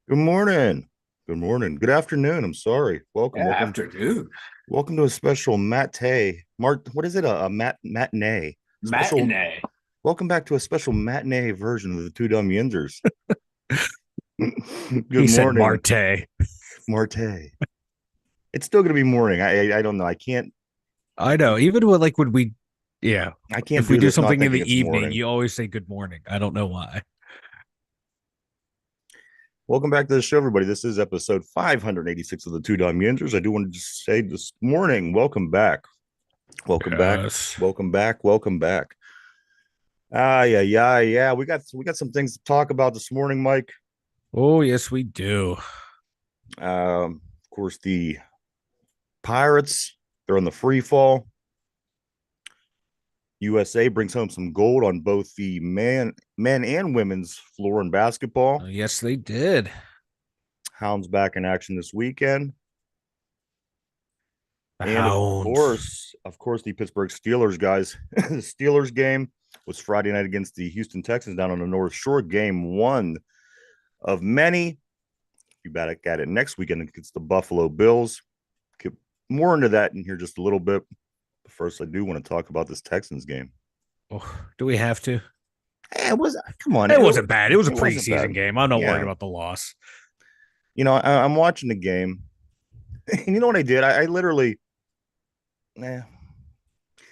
Good morning. Good morning. Good afternoon. I'm sorry. Welcome, Yeah, welcome, afternoon. welcome to a special matinee. What is it? A matinee special. Matinee. Welcome back to a special matinee version of the Two Dumb Yinzers. Good He said morning, Marte. Marte. It's still gonna be morning. I don't know. I can't. I know. Even when we, yeah, I can't if we do do this not something in thinking the it's evening, morning. you always say good morning. I don't know why. Welcome back to the show, everybody. This is episode 586 of the Two Dumb Yinzers. I do want to just say this morning, welcome back. Welcome back. Yes. Welcome back. Welcome back. Yeah. We got some things to talk about this morning, Mike. Oh, yes, we do. Of course, the Pirates, they're on the free fall. USA brings home some gold on both the men and women's floor in basketball. Yes, they did. Hounds back in action this weekend. The And Hounds. of course, the Pittsburgh Steelers guys. The Steelers game was Friday night against the Houston Texans down on the North Shore. Game one of many. Be back at it next weekend against the Buffalo Bills. Get more into that in here just a little bit. But first, I do want to talk about this Texans game. Oh, do we have to? It was come on, It wasn't bad. It was a it wasn't preseason bad. game. I'm not worried Yeah, about the loss. I'm watching the game, and you know what I did? I literally, eh,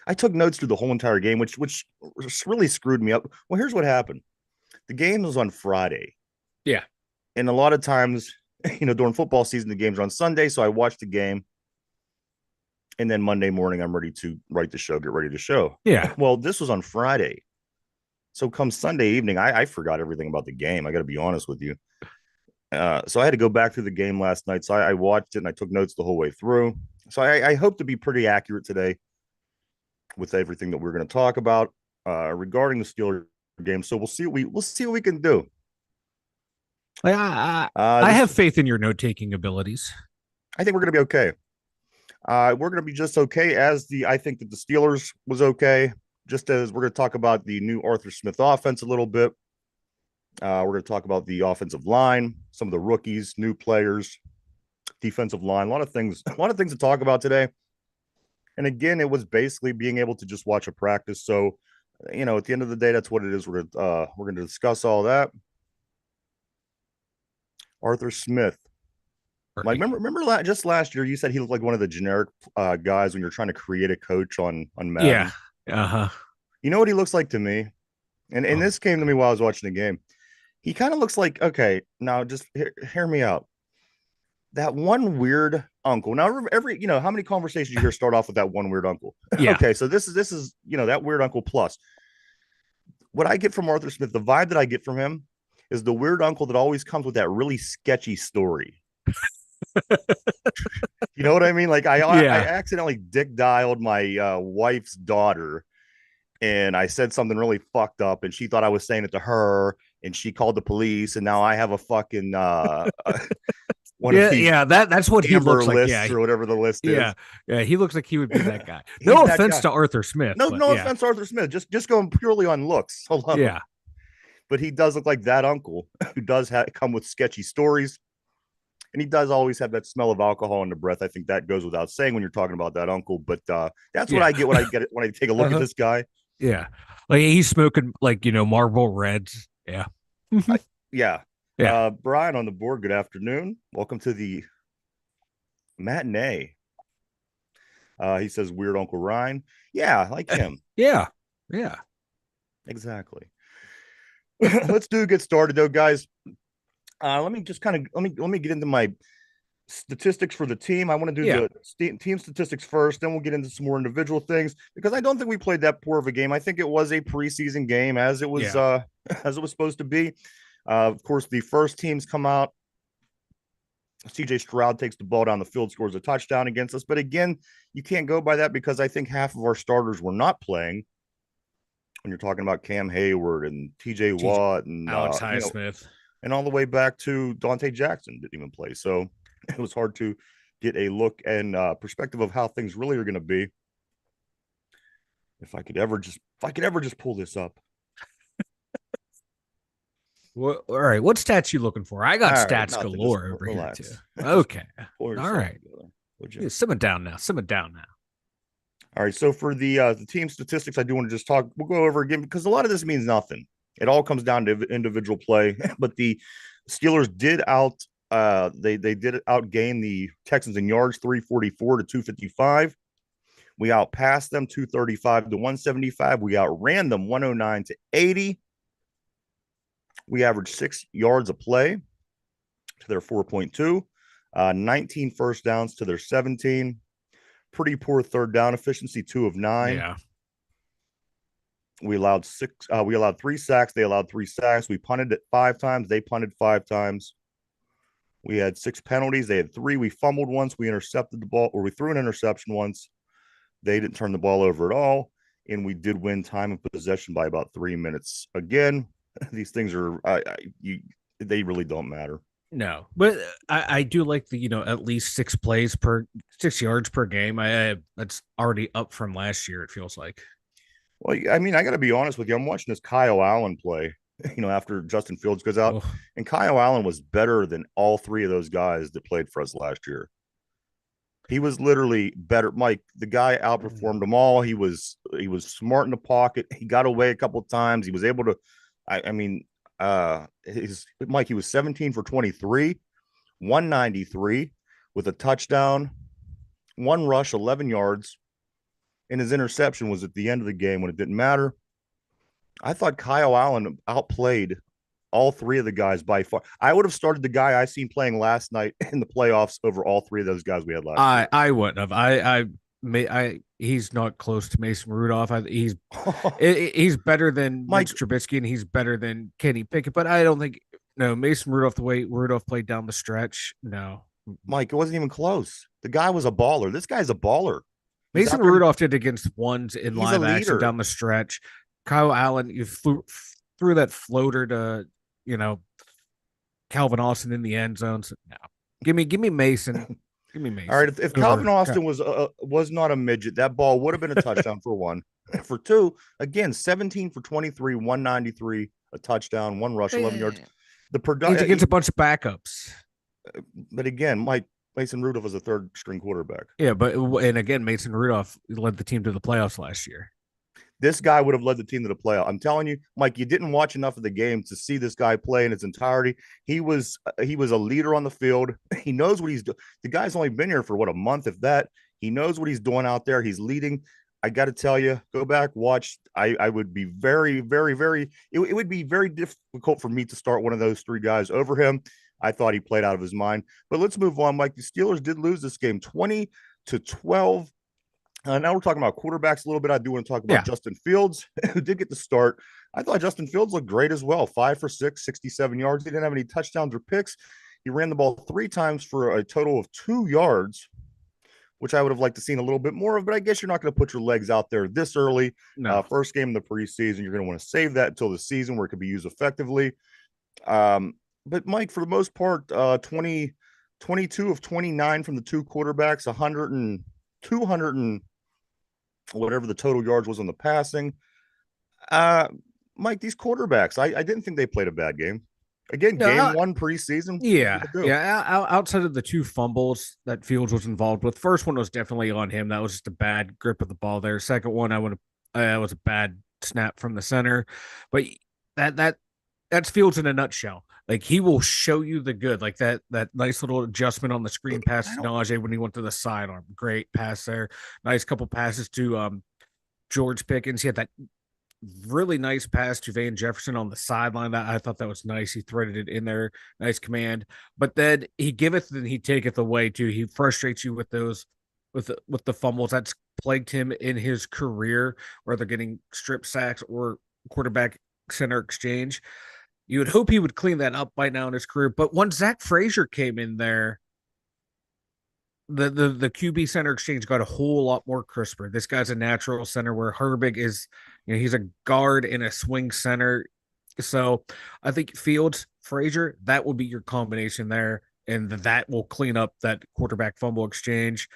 I took notes through the whole entire game, which really screwed me up. Well, here's what happened: the game was on Friday, Yeah. and a lot of times, during football season, the games are on Sunday, so I watched the game, and then Monday morning, I'm ready to write the show, get ready to show. Yeah. Well, this was on Friday. So come Sunday evening, I forgot everything about the game. I got to be honest with you. So I had to go back through the game last night. So I watched it and I took notes the whole way through. So I hope to be pretty accurate today with everything that we're going to talk about regarding the Steelers game. So we'll see what we can do. I This have faith in your note taking abilities. I think we're going to be okay. We're going to be just okay as the I think that the Steelers was okay. Just as we're going to talk about the new Arthur Smith offense a little bit. We're going to talk about the offensive line, some of the rookies, new players, defensive line, a lot of things, a lot of things to talk about today. And again, it was basically being able to just watch a practice. So, at the end of the day, that's what it is. We're going to discuss all that. Arthur Smith, like Right. remember just last year, you said he looked like one of the generic guys when you're trying to create a coach on Yeah. Madden. Uh-huh. You know what he looks like to me, and Oh, this came to me while I was watching the game. He kind of looks like okay. Now just hear me out. That one weird uncle. Now, every how many conversations you hear start off with that one weird uncle? yeah. Okay, so this is that weird uncle plus. What I get from Arthur Smith, the vibe that I get from him is the weird uncle that always comes with that really sketchy story. You know what I mean? Like I Yeah. accidentally dick dialed my wife's daughter, and I said something really fucked up, and she thought I was saying it to her, and she called the police, and now I have a fucking one of Yeah, these yeah, that's what he Amber looks like. Yeah, lists or whatever the list yeah, is. yeah. He looks like he would be that guy. He's No that offense guy. to Arthur Smith, No, but no yeah, offense, Arthur Smith. Just going purely on looks alone. yeah, But he does look like that uncle who does come with sketchy stories, and he does always have that smell of alcohol in the breath. I think that goes without saying when you're talking about that uncle. But that's what yeah, I get when I take a look at uh-huh. this guy. Yeah. Like he's smoking like Marlboro Reds. Yeah, I, yeah. yeah. Brian on the board. Good afternoon. Welcome to the matinee. He says weird Uncle Ryan. Yeah, like him. Yeah, yeah. Exactly. Let's get started though, guys. Let me just kind of let me get into my statistics for the team. I want to do Yeah. the team statistics first, then we'll get into some more individual things because I don't think we played that poor of a game. I think it was a preseason game as it was Yeah. as it was supposed to be. Of course, the first teams come out. CJ Stroud takes the ball down the field, scores a touchdown against us. But again, you can't go by that because I think half of our starters were not playing. When you're talking about Cam Hayward and TJ TJ Watt and Alex Highsmith. and all the way back to Dante Jackson didn't even play. So it was hard to get a look and perspective of how things really are going to be. If I could ever just pull this up. All right, what stats you looking for? I got All right, stats nothing. Just galore over here too. relax. Just Okay, pull all yourself right. together, would you? Yeah, simmer down now. Simmer down now. All right. So for the team statistics, I do want to just talk. We'll go over again because a lot of this means nothing. It all comes down to individual play. But the Steelers did they did outgain the Texans in yards 344 to 255. We outpassed them 235 to 175. We outran them 109 to 80. We averaged 6 yards a play to their 4.2, 19 first downs to their 17. Pretty poor third down efficiency, 2 of 9. Yeah, We allowed six. We allowed 3 sacks. They allowed 3 sacks. We punted it 5 times. They punted 5 times. We had 6 penalties. They had 3. We fumbled once. We intercepted the ball, or we threw an interception once. They didn't turn the ball over at all, and we did win time of possession by about 3 minutes. Again, these things are they really don't matter. no, but I do like the at least 6 yards per game. That's already up from last year. It feels like. Well, I mean, I got to be honest with you. I'm watching this Kyle Allen play. After Justin Fields goes out, Oh, and Kyle Allen was better than all 3 of those guys that played for us last year. He was literally better. Mike, the guy outperformed them all. He was smart in the pocket. He got away a couple of times. He was able to. I mean, his Mike. He was 17 for 23, 193 with a touchdown, 1 rush, 11 yards, and his interception was at the end of the game when it didn't matter. I thought Kyle Allen outplayed all 3 of the guys by far. I would have started the guy I seen playing last night in the playoffs over all 3 of those guys we had last year. I wouldn't have. He's not close to Mason Rudolph. He's better than Mike, Mitch Trubisky and he's better than Kenny Pickett. But I don't think no Mason Rudolph the way Rudolph played down the stretch. No, Mike, it wasn't even close. The guy was a baller. This guy's a baller. He's Mason out there. Rudolph did against ones in He's a live action leader. down the stretch. Kyle Allen, you threw that floater to you know Calvin Austin in the end zone. So, no, give me Mason. Give me All right, Mason if Calvin over. Austin was not a midget, that ball would have been a touchdown for 1. For 2, again, 17 for 23, 193, a touchdown, 1 rush, 11 yards. The He's production, against a bunch of backups. but again, Mike Mason Rudolph was a third string quarterback. Yeah, but and again, Mason Rudolph led the team to the playoffs last year. This guy would have led the team to the playoff. I'm telling you, Mike, you didn't watch enough of the game to see this guy play in its entirety. He was a leader on the field. He knows what he's doing. The guy's only been here for what, a month, if that. He knows what he's doing out there. He's leading. I got to tell you, go back, watch. I would be very, very, very. It would be very difficult for me to start one of those 3 guys over him. I thought he played out of his mind. But let's move on, Mike. The Steelers did lose this game 20-12. Now we're talking about quarterbacks a little bit. I do want to talk about Yeah. Justin Fields, who did get the start. I thought Justin Fields looked great as well. 5 for 6, 67 yards. He didn't have any touchdowns or picks. He ran the ball 3 times for a total of 2 yards, which I would have liked to seen a little bit more of. But I guess you're not going to put your legs out there this early. No. First game of the preseason. You're going to want to save that until the season where it could be used effectively. But Mike, for the most part, 22 of 29 from the 2 quarterbacks, 100 and 200 and whatever the total yards was on the passing. Mike, these quarterbacks, I didn't think they played a bad game. Again, No, game 1 preseason. yeah, yeah. Outside of the 2 fumbles that Fields was involved with, first one was definitely on him. That was just a bad grip of the ball there. Second one, was a bad snap from the center. But that's Fields in a nutshell. Like he will show you the good, like that nice little adjustment on the screen pass to Najee when he went to the sidearm. Great pass there. Nice couple passes to George Pickens. He had that really nice pass to Van Jefferson on the sideline. That I thought that was nice. He threaded it in there. Nice command. But then he giveth and he taketh away too. He frustrates you with those with the fumbles. That's plagued him in his career, where they're getting strip sacks or quarterback center exchange. You would hope he would clean that up by now in his career. But once Zach Frazier came in there, the QB center exchange got a whole lot more crisper. This guy's a natural center where Herbig is, he's a guard and a swing center. So I think Fields, Frazier, that will be your combination there. And that will clean up that quarterback fumble exchange.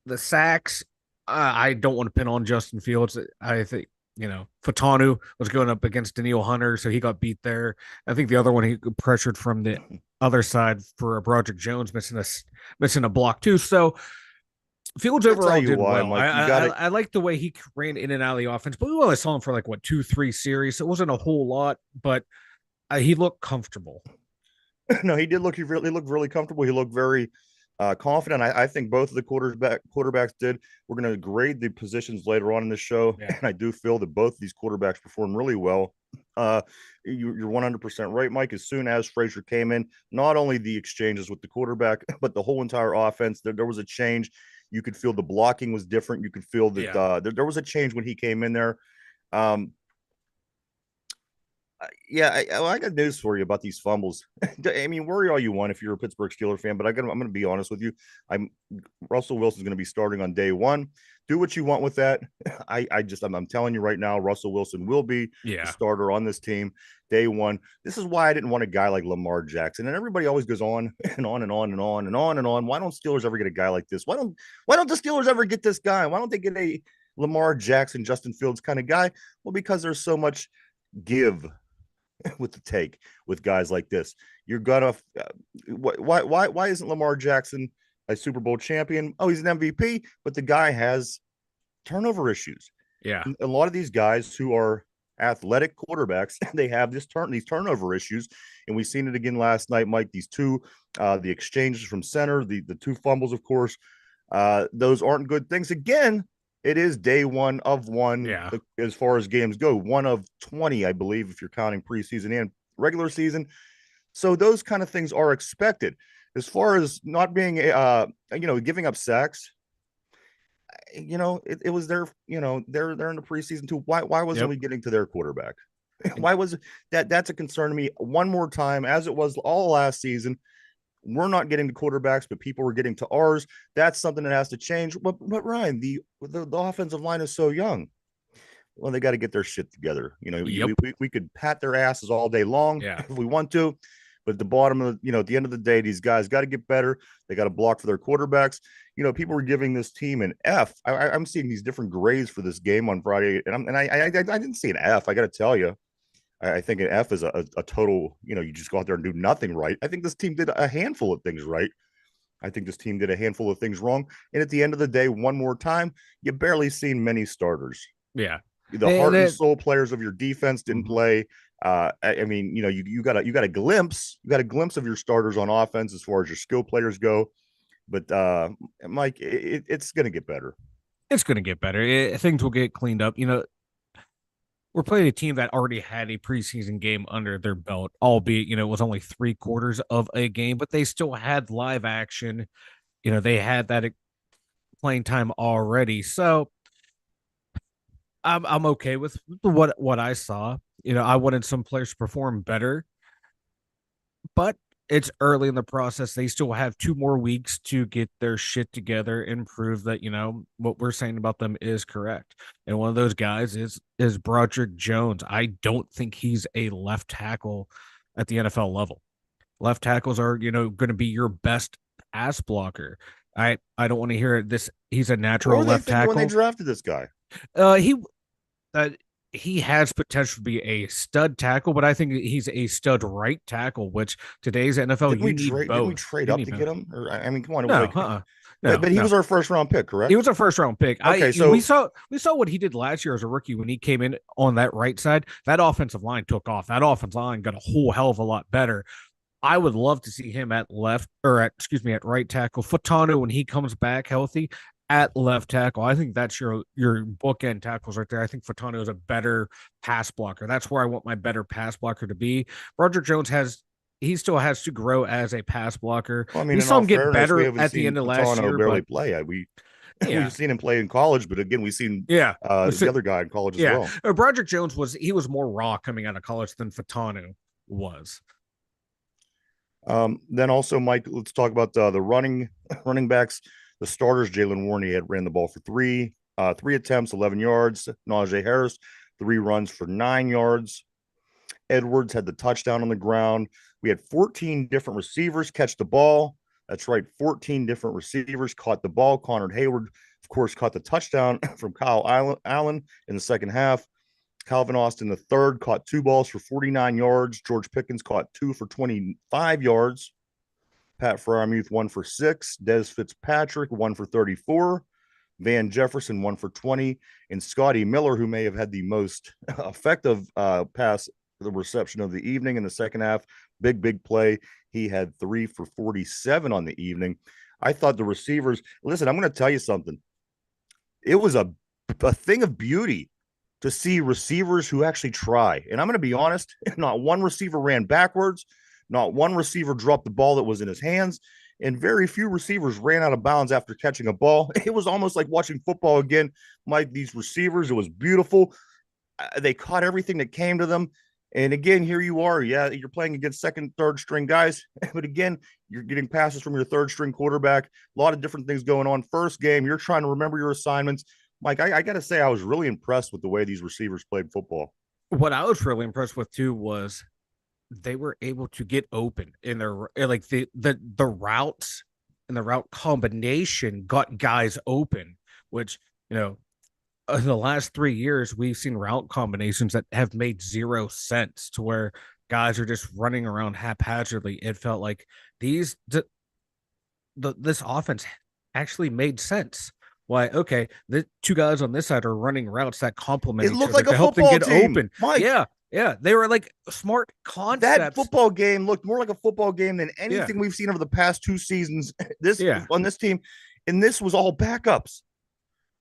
The sacks, I don't want to pin on Justin Fields. I think Fatanu was going up against Daniil Hunter, so he got beat there. I think the other one he pressured from the other side for Broderick Jones missing a block too. So Fields I tell overall you did why, well. Mike, you got to I like the way he ran in and out of the offense, but we only saw him for like what 2-3 series. It wasn't a whole lot, but he looked comfortable. no, he did look. He looked really comfortable. He looked very confident. I think both of the quarterbacks did. We're going to grade the positions later on in the show, Yeah, and I do feel that both these quarterbacks performed really well. You're 100% right, Mike. As soon as Frazier came in, not only the exchanges with the quarterback, but the whole entire offense, there was a change. You could feel the blocking was different. You could feel that yeah, there was a change when he came in there. Um, yeah, I got news for you about these fumbles. I mean, worry all you want if you're a Pittsburgh Steelers fan, but I'm going to be honest with you. I'm Russell Wilson's going to be starting on day one. Do what you want with that. I'm telling you right now, Russell Wilson will be the yeah. starter on this team day one. This is why I didn't want a guy like Lamar Jackson. And everybody always goes on and on and on and on and on and on. Why don't Steelers ever get a guy like this? Why don't the Steelers ever get this guy? Why don't they get a Lamar Jackson, Justin Fields kind of guy? Well, because there's so much give with the take with guys like this. You're gonna why isn't Lamar Jackson a Super Bowl champion? Oh, he's an MVP, but the guy has turnover issues. Yeah. A lot of these guys who are athletic quarterbacks, they have these turnover issues, and we've seen it again last night, Mike. These two, the exchanges from center, the two fumbles, of course, those aren't good things. Again, it is day one of one Yeah. as far as games go, one of 20, I believe, if you're counting preseason and regular season. So those kind of things are expected. As far as not being, giving up sacks, it was their, they're in the preseason too. Why wasn't Yep. we getting to their quarterback? And Why was that? That's a concern to me. One more time, as it was all last season, we're not getting to quarterbacks, but people were getting to ours. That's something that has to change. But Ryan, the offensive line is so young. Well, they got to get their shit together. yep. We could pat their asses all day long Yeah. if we want to, but at the bottom of at the end of the day, these guys got to get better. They got to block for their quarterbacks. People were giving this team an F. I'm seeing these different grades for this game on Friday, and I didn't see an F. I got to tell you, I think an F is a total. You just go out there and do nothing right. I think this team did a handful of things right. I think this team did a handful of things wrong. And at the end of the day, one more time, you barely seen many starters. Yeah. The And heart and it, soul players of your defense didn't mhm. play. I mean, you got a glimpse of your starters on offense as far as your skill players go. But Mike, it's going to get better. It's going to get better. Things will get cleaned up. We're playing a team that already had a preseason game under their belt, albeit, it was only 3 quarters of a game, but they still had live action. They had that playing time already. So I'm okay with what I saw. I wanted some players to perform better, but it's early in the process. They still have 2 more weeks to get their shit together and prove that what we're saying about them is correct. And one of those guys is Broderick Jones. I don't think he's a left tackle at the NFL level. Left tackles are going to be your best pass blocker. I don't want to hear it. This he's a What natural were they left thinking when they tackle. drafted this guy? Uh, he uh, he has potential to be a stud tackle, but I think he's a stud right tackle, which today's NFL you need Didn't we both. trade You up need to both. get him? Or I mean, come on, it was No, like, no, but he no. was our first round pick, He correct? was a first round pick. Okay, I we so saw what he did last year as a rookie when he came in on that right side. That offensive line took off. That offensive line got a whole hell of a lot better. I would love to see him at left or at right tackle. Futanu when he comes back healthy at left tackle. I think that's your bookend tackles right there. I think Futanu is a better pass blocker. That's where I want my better pass blocker to be. Roger Jones he still has to grow as a pass blocker. well, I mean, We in saw all him get fairness, we better haven't at the seen end of last Patano year, barely but play. yeah, We've seen him play in college, but again, we've seen yeah. the So, other guy in college as yeah, well. Broderick Jones was more raw coming out of college than Fatanu was. Then also, Mike, let's talk about the running backs. The starters, Jalen Warney had ran the ball for three attempts, 11 yards. Najee Harris, 3 runs for 9 yards. Edwards had the touchdown on the ground. We had 14 different receivers catch the ball. That's right, 14 different receivers caught the ball. Connor Hayward, of course, caught the touchdown from Kyle Allen in the second half. Calvin Austin the third caught 2 balls for 49 yards. George Pickens caught 2 for 25 yards. Pat Fryermuth 1 for 6. Des Fitzpatrick 1 for 34. Van Jefferson 1 for 20. And Scotty Miller, who may have had the most effective pass the reception of the evening in the second half, big play. He had 3 for 47 on the evening. I thought the receivers, listen, I'm going to tell you something. It was a thing of beauty to see receivers who actually try. And I'm going to be honest, not one receiver ran backwards, not one receiver dropped the ball that was in his hands, and very few receivers ran out of bounds after catching a ball. It was almost like watching football again. Mike, these receivers, it was beautiful. They caught everything that came to them. And again, here you are. Yeah, you're playing against second, third string guys. But again, you're getting passes from your third string quarterback. A lot of different things going on. First game, you're trying to remember your assignments. Mike, I got to say, I was really impressed with the way these receivers played football. What I was really impressed with too was they were able to get open in their like the routes and the route combination got guys open, which in the last 3 years we've seen route combinations that have made zero sense to where guys are just running around haphazardly. It felt like this offense actually made sense. Why? Okay, the two guys on this side are running routes that complement It each looked other like a to help them football get team, open. Mike. Yeah, they were like smart concepts. That football game looked more like a football game than Yeah, anything we've seen over the past 2 seasons. This yeah, on this team, and this was all backups.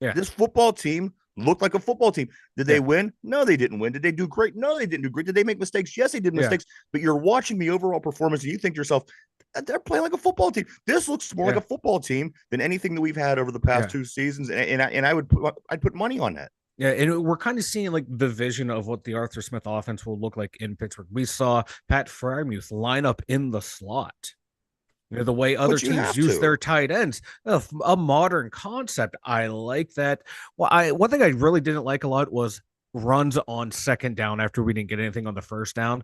yeah, This football team looked like a football team. Did they yeah, win? No, they didn't win. Did they do great? No, they didn't do great. Did they make mistakes? Yes, they did yeah, mistakes. But you're watching the overall performance and you think to yourself, they're playing like a football team. This looks more like yeah, a football team than anything that we've had over the past yeah. 2 seasons. And I'd put money on that. Yeah, and we're kind of seeing like the vision of what the Arthur Smith offense will look like in Pittsburgh. We saw Pat Fryermuth line up in the slot. The way other But you teams have use to. their tight ends, a modern concept. I like that. Well, one thing I really didn't like a lot was runs on second down after we didn't get anything on the first down.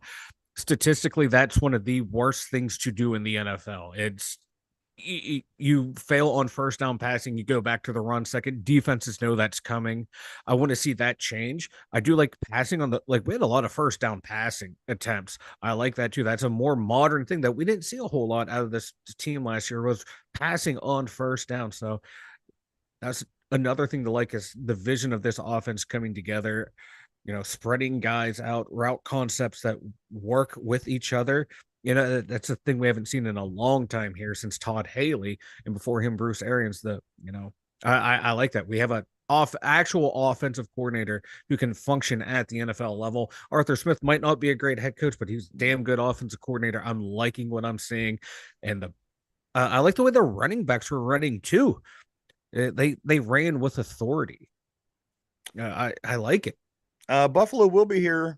Statistically, that's one of the worst things to do in the NFL. It's you fail on first down passing, you go back to the run second. Defenses know that's coming. I want to see that change. I do like passing on we had a lot of first down passing attempts. I like that too. That's a more modern thing that we didn't see a whole lot out of this team last year was passing on first down. So that's another thing to like is the vision of this offense coming together, spreading guys out, route concepts that work with each other. That's a thing we haven't seen in a long time here since Todd Haley, and before him, Bruce Arians. I like that. We have a actual offensive coordinator who can function at the NFL level. Arthur Smith might not be a great head coach, but he's a damn good offensive coordinator. I'm liking what I'm seeing, and I like the way the running backs were running too. They ran with authority. I like it. Buffalo will be here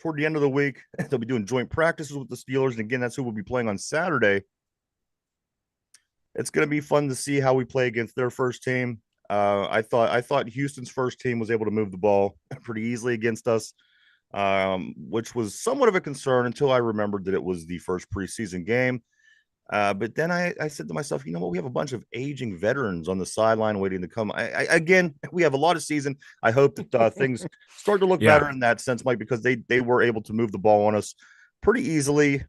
toward the end of the week. They'll be doing joint practices with the Steelers. And again, that's who we'll be playing on Saturday. It's going to be fun to see how we play against their first team. I thought Houston's first team was able to move the ball pretty easily against us, which was somewhat of a concern until I remembered that it was the first preseason game. But then I said to myself, you know what? We have a bunch of aging veterans on the sideline waiting to come. Again, we have a lot of season. I hope that things start to look Yeah. better in that sense, Mike, because they were able to move the ball on us pretty easily.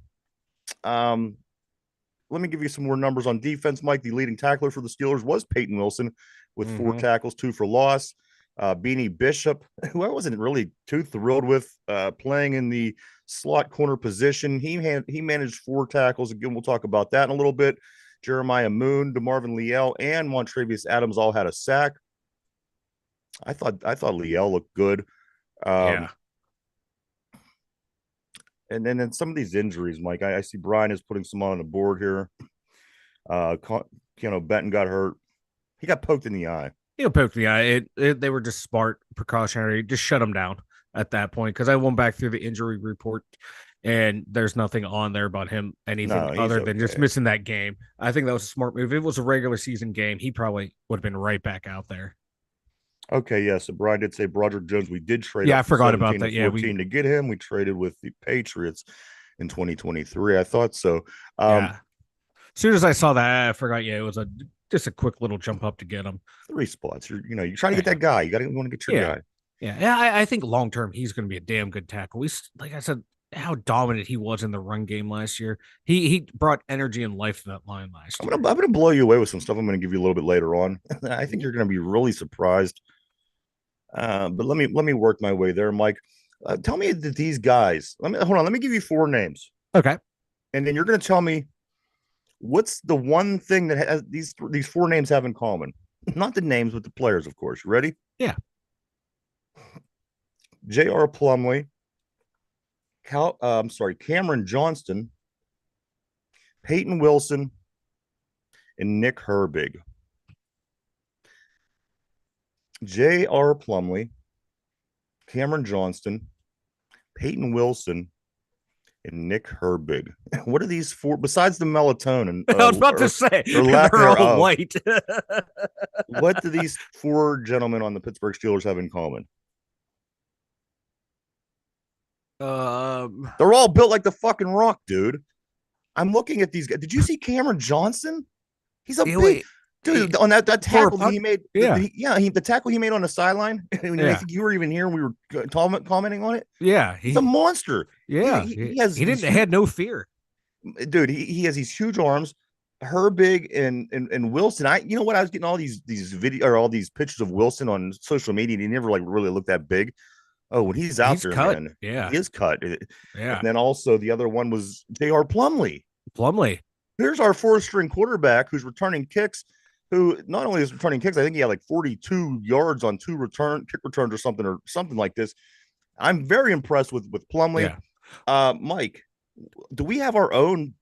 Let me give you some more numbers on defense, Mike. The leading tackler for the Steelers was Peyton Wilson with 4 tackles, 2 for loss. Beanie Bishop, who I wasn't really too thrilled with playing in the slot corner position. He managed 4 tackles. Again, we'll talk about that in a little bit. Jeremiah Moon, DeMarvin Leal, and Montravius Adams all had a sack. I thought Leal looked good. Yeah. And then some of these injuries, Mike, I see Brian is putting some on the board here. Benton got hurt. He got poked in the eye. Poked the eye. They were just smart, precautionary. Just shut him down at that point because I went back through the injury report and there's nothing on there about him anything other than just missing that game. I think that was a smart move. If it was a regular season game, he probably would have been right back out there. Okay, yeah. So Brian did say Broderick Jones. We did trade. Yeah, I forgot about that. Yeah, to get him. We traded with the Patriots in 2023. I thought so. Yeah. As soon as I saw that, I forgot. Yeah, it was just a quick little jump up to get him. 3 spots. You're trying to get that guy. You want to get your guy. Yeah, I think long term he's going to be a damn good tackle. Like I said, how dominant he was in the run game last year. He brought energy and life to that line last year. I'm gonna blow you away with some stuff I'm gonna give you a little bit later on. I think you're gonna be really surprised. But let me work my way there, Mike. Tell me that these guys. Let me hold on. Let me give you four names, Okay. and then you're gonna tell me what's the one thing that has these four names have in common. Not the names, but the players, of course. You ready? Yeah. J.R. Plumlee, I'm sorry, Cameron Johnston, Peyton Wilson, and Nick Herbig. J.R. Plumlee, Cameron Johnston, Peyton Wilson, and Nick Herbig. What are these four besides the melatonin? I was about to say or lack they're all thereof. white. What do these four gentlemen on the Pittsburgh Steelers have in common? um, They're all built like the fucking Rock, dude. I'm looking at these guys. Did you see Cameron Johnson? He's a big wait, dude on that tackle that he made. Yeah. The tackle he made on the sideline. I Yeah. think you were even here. And we were commenting on it. Yeah. He's a monster. Yeah. He has he didn't had no fear. dude. He has these huge arms. Herbig and Wilson. You know what? I was getting all these video or all these pictures of Wilson on social media, and he never like really looked that big. Oh, when he's out there, cut. man, Yeah, he is cut. Yeah. And then also the other one was J.R. Plumlee. Here's our fourth string quarterback who's returning kicks. Who not only is returning kicks, I think he had like 42 yards on kick returns or something like this. I'm very impressed with Plumlee. Yeah. Mike, do we have our own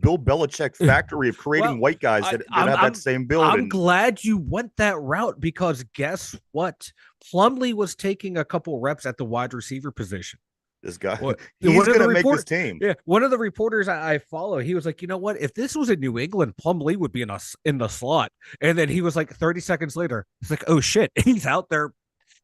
Bill Belichick factory of creating white guys that have that same build? I'm glad you went that route because guess what? Plumlee was taking a couple reps at the wide receiver position. This guy, he's going to make this team. Yeah, one of the reporters I follow, he was like, you know what? If this was in New England, Plumlee would be in the slot. And then he was like, 30 seconds later, he's like, oh shit, he's out there.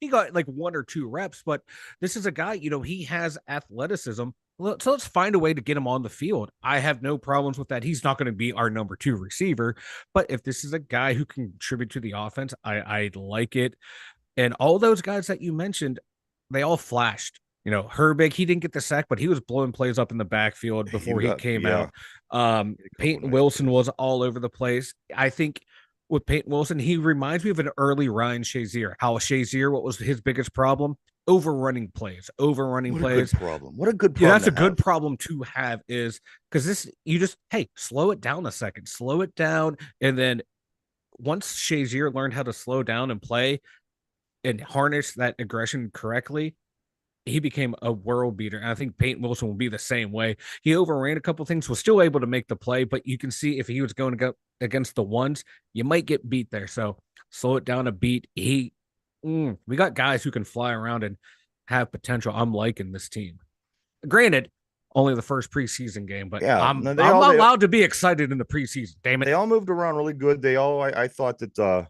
He got like one or two reps, but this is a guy, he has athleticism. So let's find a way to get him on the field. I have no problems with that. He's not going to be our number 2 receiver, but if this is a guy who can contribute to the offense, I like it. And all those guys that you mentioned, they all flashed. Herbig, he didn't get the sack, but he was blowing plays up in the backfield before he came out. Peyton Wilson was all over the place. I think with Peyton Wilson, he reminds me of an early Ryan Shazier. How Shazier, what was his biggest problem? Overrunning plays. What a good problem. What a good problem. Yeah, that's a good problem to have is because slow it down a second. Slow it down. And then once Shazier learned how to slow down and play and harness that aggression correctly, he became a world beater. And I think Peyton Wilson will be the same way. He overran a couple things, was still able to make the play, but you can see if he was going to go against the ones, you might get beat there. So slow it down a beat. We got guys who can fly around and have potential. I'm liking this team. Granted, only the first preseason game, but yeah, I'm allowed to be excited in the preseason. Damn it. They all moved around really good. I thought that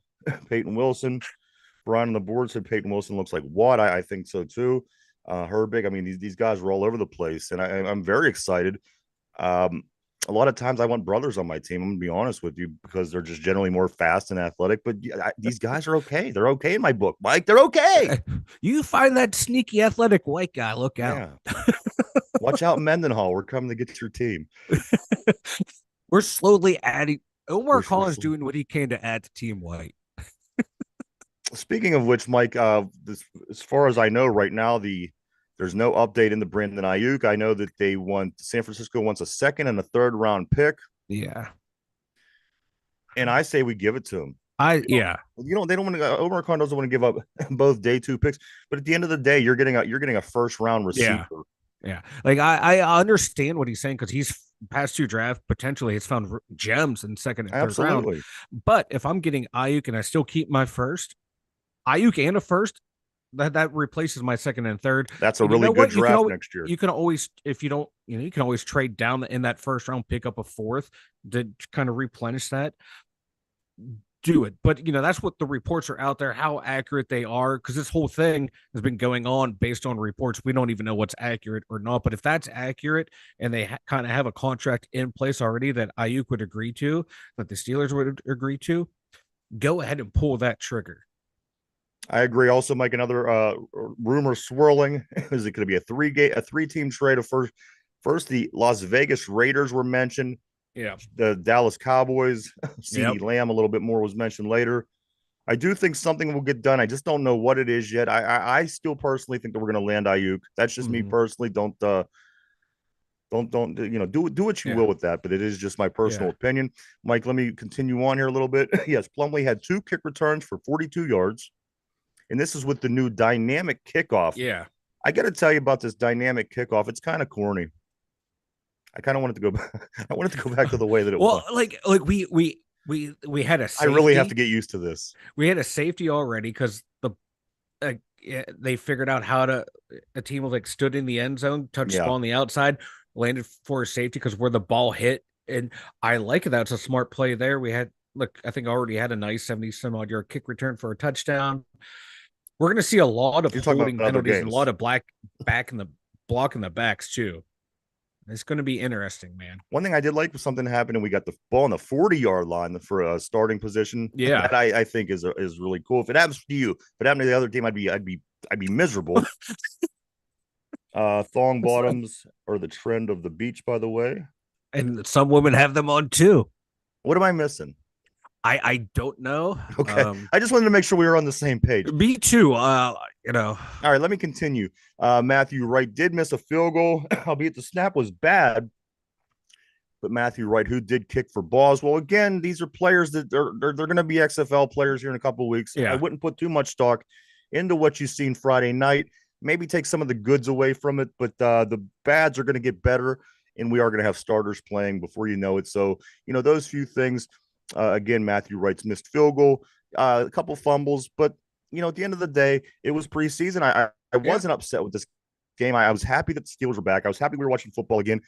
Peyton Wilson, Brian on the board said Peyton Wilson looks like what? I think so too. Herbig. I mean, these guys were all over the place, and I'm very excited. A lot of times I want brothers on my team. I'm gonna be honest with you because they're just generally more fast and athletic. But these guys are okay. They're okay in my book, Mike. They're okay. You find that sneaky athletic white guy. Look out. Yeah. Watch out, Mendenhall. We're coming to get your team. We're slowly adding. Omar Collins doing what he can to add to Team White. Speaking of which, Mike, as far as I know right now, there's no update in the Brandon Ayuk. I know that San Francisco wants a second and a third round pick. Yeah. And I say we give it to him. They don't want to. Omar Khan doesn't want to give up both day 2 picks, but at the end of the day, you're getting a first round receiver. Yeah. Like I understand what he's saying because he's past 2 draft potentially has found gems in second and third round. But if I'm getting Ayuk and I still keep my first, Ayuk and a first, that replaces my second and third. That's a really good draft next year. You can always, if you don't, you can always trade down in that first round, pick up a fourth to kind of replenish that. Do it. But, that's what the reports are out there, how accurate they are, because this whole thing has been going on based on reports. We don't even know what's accurate or not. But if that's accurate and they kind of have a contract in place already that Ayuk would agree to, that the Steelers would agree to, go ahead and pull that trigger. I agree. Also, Mike, another rumor swirling is it going to be a three-team trade of first the Las Vegas Raiders were mentioned, Yeah. the Dallas Cowboys, Yep. CeeDee Lamb a little bit more was mentioned later. I do think something will get done. I just don't know what it is yet. I still personally think that we're going to land Ayuk. That's just me Hmm. personally. Don't do what you Yeah. will with that, but it is just my personal Yeah. opinion. Mike, let me continue on here a little bit. Yes, Plumlee had two kick returns for 42 yards, and this is with the new dynamic kickoff. Yeah. I got to tell you about this dynamic kickoff. It's kind of corny. I kind of wanted to go back. I wanted to go back to the way that it was. Well, like we had a I really have to safety. get used to this. We had a safety already because they figured out how to a team was like stood in the end zone, touched the Yeah, ball on the outside, landed for a safety because where the ball hit. And I like it. That's a smart play there. We had look, I think already had a nice 70 some odd yard kick return for a touchdown. We're gonna see a lot of you're talking about holding other penalties and a lot games. of black back in the block in the backs too. It's gonna be interesting, man. One thing I did like was something happened, and we got the ball on the 40-yard line for a starting position. Yeah. That I think is really cool. If it happens to you, if it happened to the other team, I'd be miserable. Thong bottoms are the trend of the beach, by the way. And some women have them on too. What am I missing? I don't know. Okay, I just wanted to make sure we were on the same page. Me too. You know, All right, let me continue. Matthew Wright did miss a field goal, albeit the snap was bad. But Matthew Wright, who did kick for balls, well, again, these are players that they're going to be XFL players here in a couple of weeks. I yeah, wouldn't put too much stock into what you've seen Friday night. Maybe take some of the goods away from it, but the bads are going to get better, and we are going to have starters playing before you know it. So, those few things. Again, Matthew Wright's missed field goal, a couple fumbles, but at the end of the day, it was preseason. I yeah, wasn't upset with this game. I was happy that the Steelers were back. I was happy we were watching football again.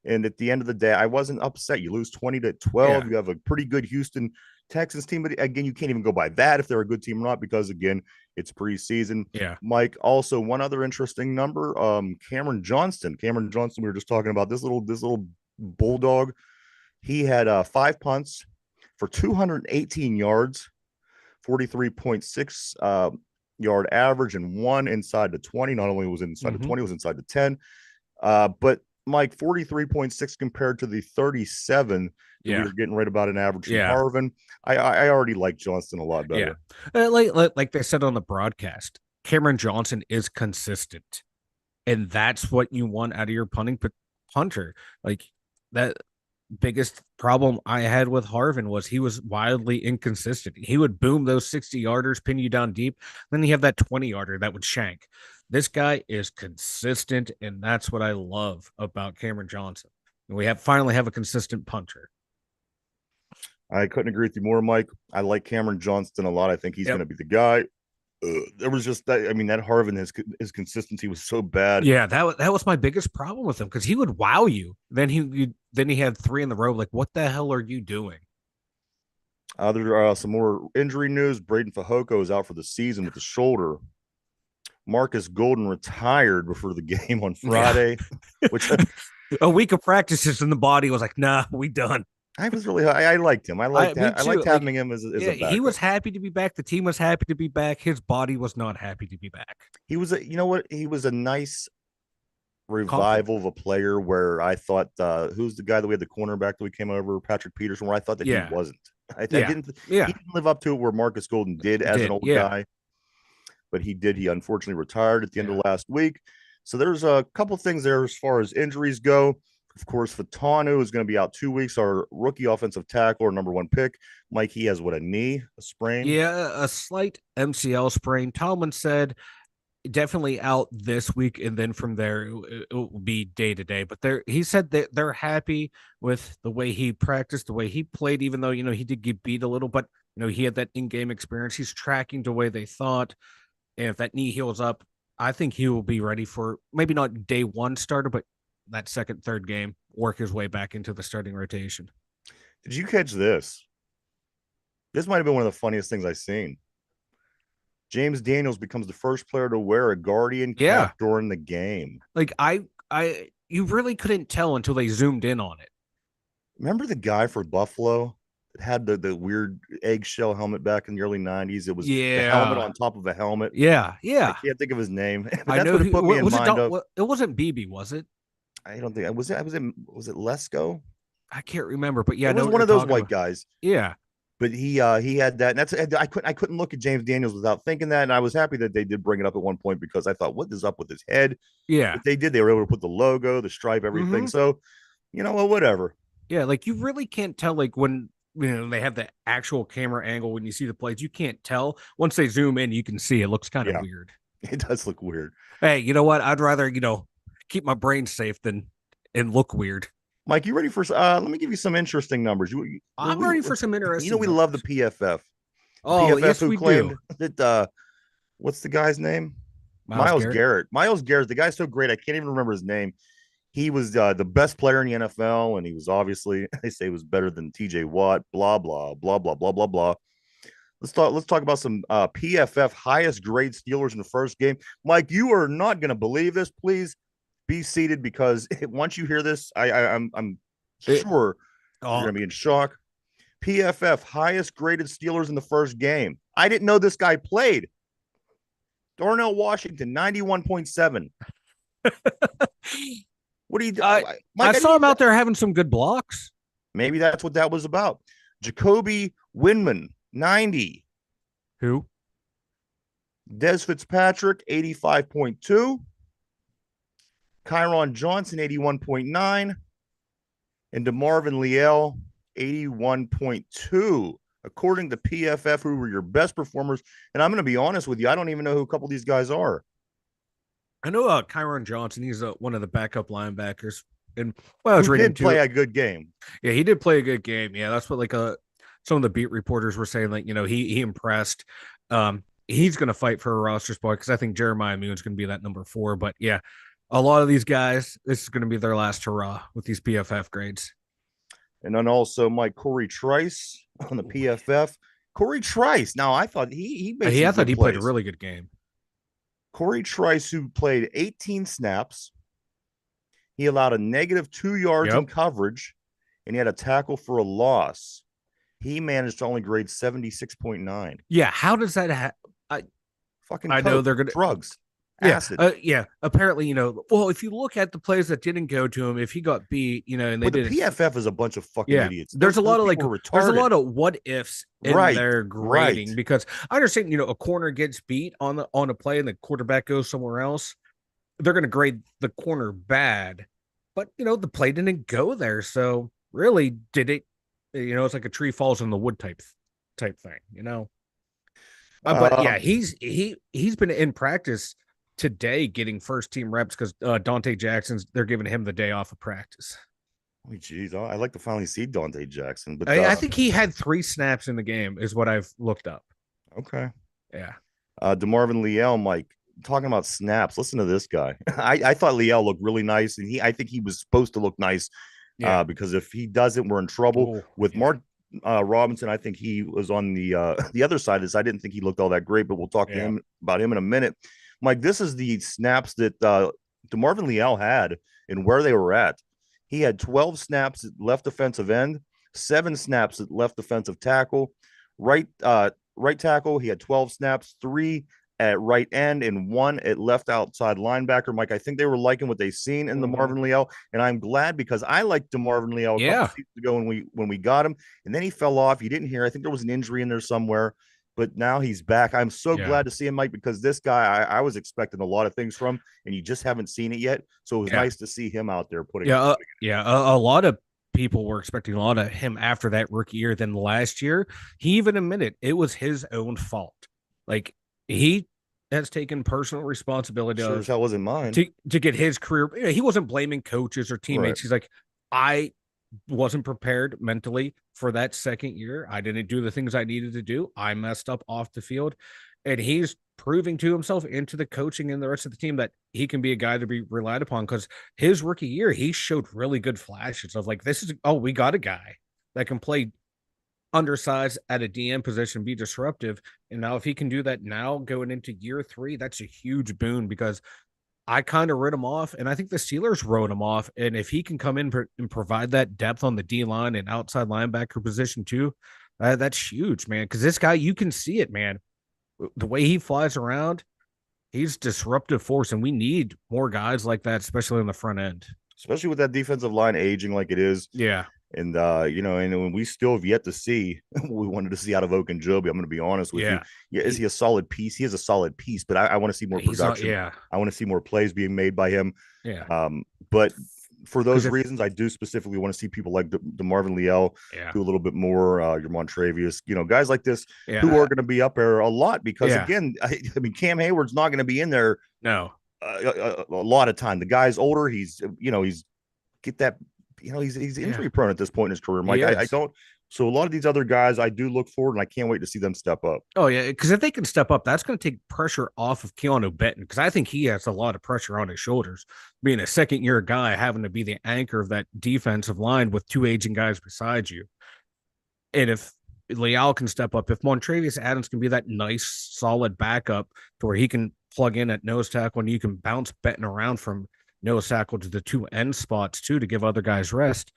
And at the end of the day, I wasn't upset. You lose 20-12. yeah, You have a pretty good Houston Texans team, but again, you can't even go by that if they're a good team or not, because again, it's preseason. yeah. Mike, also one other interesting number, Cameron Johnston. Cameron Johnston, we were just talking about this little bulldog. He had 5 punts for 218 yards, 43.6 yard average, and one inside the 20. Not only was it inside the Hmm. 20, it was inside the 10. But Mike, 43.6 compared to the 37 that we Yeah, were getting right about an average from yeah, Harvin. I already like Johnston a lot yeah. better. Like they said on the broadcast, Cameron Johnson is consistent, and that's what you want out of your punter. Like that biggest problem I had with Harvin was he was wildly inconsistent. He would boom those 60 yarders, pin you down deep. Then you have that 20 yarder that would shank. This guy is consistent, and that's what I love about Cameron Johnson. We have finally have a consistent punter. I couldn't agree with you more, Mike. I like Cameron Johnston a lot. I think he's going Yep. to be the guy. There was just that. I mean, that Harvin, his consistency was so bad. Yeah, that was my biggest problem with him because he would wow you. Then he had three in the row. Like, what the hell are you doing? There are some more injury news. Braden Fajoko is out for the season with the shoulder. Marcus Golden retired before the game on Yeah, Friday, which a week of practices and the body was like, nah, we done. I was really I liked him. Me I too. liked Like, having him as yeah, a he was backup. happy to be back. The team was happy to be back. His body was not happy to be back. He was a he was a nice Compliment. revival of a player where I thought who's the guy that we had the cornerback that we came over, Patrick Peterson, where I thought that he Yeah, wasn't. I yeah, didn't he yeah. didn't live up to it where Marcus Golden did as an Did old yeah, guy, but he did. He unfortunately retired at the end yeah, of last week. So there's a couple things there as far as injuries go. Of course, Fatanu is going to be out 2 weeks. Our rookie offensive tackle, our number one pick. Mike, he has what, a sprain? yeah. A slight MCL sprain. Tomlin said definitely out this week, and then from there it will be day to day. But he said that they're happy with the way he practiced, the way he played, even though he did get beat a little, but he had that in-game experience. He's tracking the way they thought, and if that knee heals up, I think he will be ready for maybe not day one starter, but that second, third game, work his way back into the starting rotation. Did you catch this? This might have been one of the funniest things I've seen. James Daniels becomes the first player to wear a Guardian cap Yeah, during the game. like you really couldn't tell until they zoomed in on it. Remember the guy for Buffalo had the weird eggshell helmet back in the early 90s. It was the helmet Yeah. on top of a helmet. Yeah. I Yeah. can't think of his name, but I that's know what it who put me in was it. mind of. It wasn't BB, was it? I don't think was it Lesko? I can't remember, but yeah, It I know was what one you're of those talking white about. guys. Yeah. But he had that, and that's I couldn't look at James Daniels without thinking that, and I was happy that they did bring it up at one point because I thought, what is up with his head? Yeah. But they did; they were able to put the logo, the stripe, everything. Mm-hmm. So, well, whatever. Yeah, like you really can't tell like when they have the actual camera angle when you see the plates, you can't tell. Once they zoom in, you can see it looks kind of Yeah, weird. it does look weird. Hey, you know what? I'd rather, keep my brain safe than and look weird. Mike, you ready for? Let me give you some interesting numbers. I'm ready for some interesting We love the numbers. PFF. The Oh, PFF yes, who we do. claimed that what's the guy's name? Miles Miles Garrett. Garrett. Miles Garrett. The guy's so great, I can't even remember his name. He was the best player in the NFL, and he was obviously they say was better than T.J. Watt. Blah blah blah blah blah blah blah. Let's talk about some PFF highest grade Steelers in the first game. Mike, you are not going to believe this. Please be seated because once you hear this, I'm It, sure you're oh, going to be in shock. PFF highest graded Steelers in the first game. I didn't know this guy played. Darnell Washington, 91.7. What do you, I Mike? I I didn't saw him even, out there having some good blocks. maybe that's what that was about. Jacoby Windman, 90. Who? Des Fitzpatrick, 85.2. Kyron Johnson, 81.9. And DeMarvin Leal, 81.2. According to PFF, who were your best performers. And I'm going to be honest with you, I don't even know who a couple of these guys are. I know Kyron Johnson. He's one of the backup linebackers. And well, I was Who reading did play too. a good game. Yeah, he did play a good game. Yeah, that's what some of the beat reporters were saying. Like, he impressed. He's going to fight for a roster spot because I think Jeremiah Moon's going to be that number 4. But yeah, a lot of these guys, this is going to be their last hurrah with these PFF grades. And then also Mike Corey Trice on the PFF. Corey Trice. Now I thought he made I some thought good he played a plays. really good game. Corey Trice, who played 18 snaps, he allowed a negative 2 yards in Yep. coverage, and he had a tackle for a loss. He managed to only grade 76.9. Yeah. How does that I Fucking I know coke, they're gonna. drugs, Yeah, acid. yeah. Apparently, well, if you look at the plays that didn't go to him, if he got beat, and they But the didn't. PFF is a bunch of fucking Yeah, idiots. there's a Those lot of like, people are there's a retarded. lot of what ifs in Right, their right. grading because I understand, a corner gets beat on a play and the quarterback goes somewhere else. They're going to grade the corner bad, but the play didn't go there. So really, did it? It's like a tree falls in the wood type thing. But yeah, Um, he's been in practice today getting first team reps because Dante Jackson's they're giving him the day off of practice. oh, geez, I like to finally see Dante Jackson, but I think he had 3 snaps in the game, is what I've looked up. okay. Yeah. DeMarvin Leal, Mike, talking about snaps. Listen to this guy. I thought Leal looked really nice, and I think he was supposed to look nice Yeah. because if he doesn't, we're in trouble. Oh, With yeah. Mark Robinson, I think he was on the the other side of this. I didn't think he looked all that great, but we'll talk to Yeah. him about him in a minute. Mike, this is the snaps that DeMarvin Leal had and where they were at. He had 12 snaps at left defensive end, 7 snaps at left defensive tackle, right tackle. He had 12 snaps, 3 at right end and 1 at left outside linebacker. Mike, I think they were liking what they seen in the Mhm. Marvin Leal, and I'm glad because I liked DeMarvin Leal a couple Yeah. seasons ago when we got him, and then he fell off. You didn't hear. I think there was an injury in there somewhere, but now he's back. I'm so Yeah. glad to see him, Mike, because this guy, I was expecting a lot of things from, and you just haven't seen it yet. So it was Yeah. nice to see him out there putting. Yeah. Yeah. A lot of people were expecting a lot of him after that rookie year. Then last year, he even admitted it was his own fault. Like he has taken personal responsibility Sure as of hell wasn't mine. to get his career. He wasn't blaming coaches or Right. teammates. He's like, I wasn't prepared mentally for that second year. I didn't do the things I needed to do. I messed up off the field. And he's proving to himself and to the coaching and the rest of the team that he can be a guy to be relied upon because his rookie year, he showed really good flashes of like, we got a guy that can play undersized at a DM position, be disruptive. And now if he can do that now going into year 3, that's a huge boon because I kind of wrote him off, and I think the Steelers wrote him off. And if he can come in and provide that depth on the D line and outside linebacker position too, that's huge, man. Because this guy, you can see it, man. The way he flies around, he's disruptive force, and we need more guys like that, especially on the front end. especially with that defensive line aging like it is. Yeah, And and when we still have yet to see what we wanted to see out of Ogunjobi, I'm going to be honest with you. yeah, Yeah, is he a solid piece? He is a solid piece, but I want to see more production. yeah, I want to see more plays being made by him. yeah. But for those If, reasons, I do specifically want to see people like the Marvin Leal yeah, do a little bit more. Your Montrevious, guys like this who yeah, are going to be up there a lot because yeah. again, I mean Cam Hayward's not going to be in there No, a lot of time. The guy's older. He's get that. He's yeah, injury prone at this point in his career, he Mike. I is. don't. So a lot of these other guys, I do look forward, and I can't wait to see them step up. Oh yeah, because if they can step up, that's going to take pressure off of Keanu Benton. Because I think he has a lot of pressure on his shoulders, being a second-year guy, having to be the anchor of that defensive line with two aging guys beside you. And if Leal can step up, if Montrevious Adams can be that nice, solid backup to where he can plug in at nose tackle and you can bounce Benton around from nose tackle to the two end spots too to give other guys rest,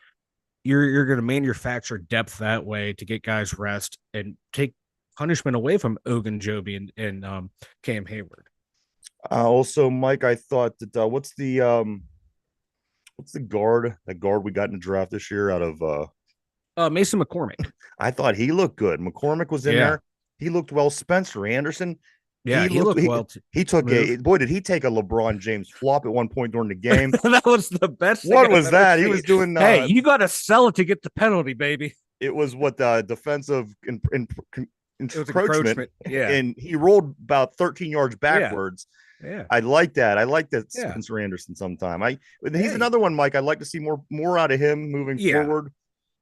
you're going to manufacture depth that way to get guys rest and take punishment away from Ogunjobi and Cam Hayward. Also, Mike, I thought that what's the guard we got in the draft this year out of Mason McCormick. I thought he looked good. McCormick was in Yeah. there. He looked well. Spencer Anderson, Yeah, he looked well. he took Move. boy, did he take a LeBron James flop at one point during the game? That was the best thing. What I've was ever that? He seen. was doing Hey, you got to sell it to get the penalty, baby. it was what the defensive It was encroachment, Yeah. and he rolled about 13 yards backwards. Yeah. I like that. I like that Yeah. Spencer Anderson sometime. He's Hey. another one, Mike. I'd like to see more out of him moving Yeah. forward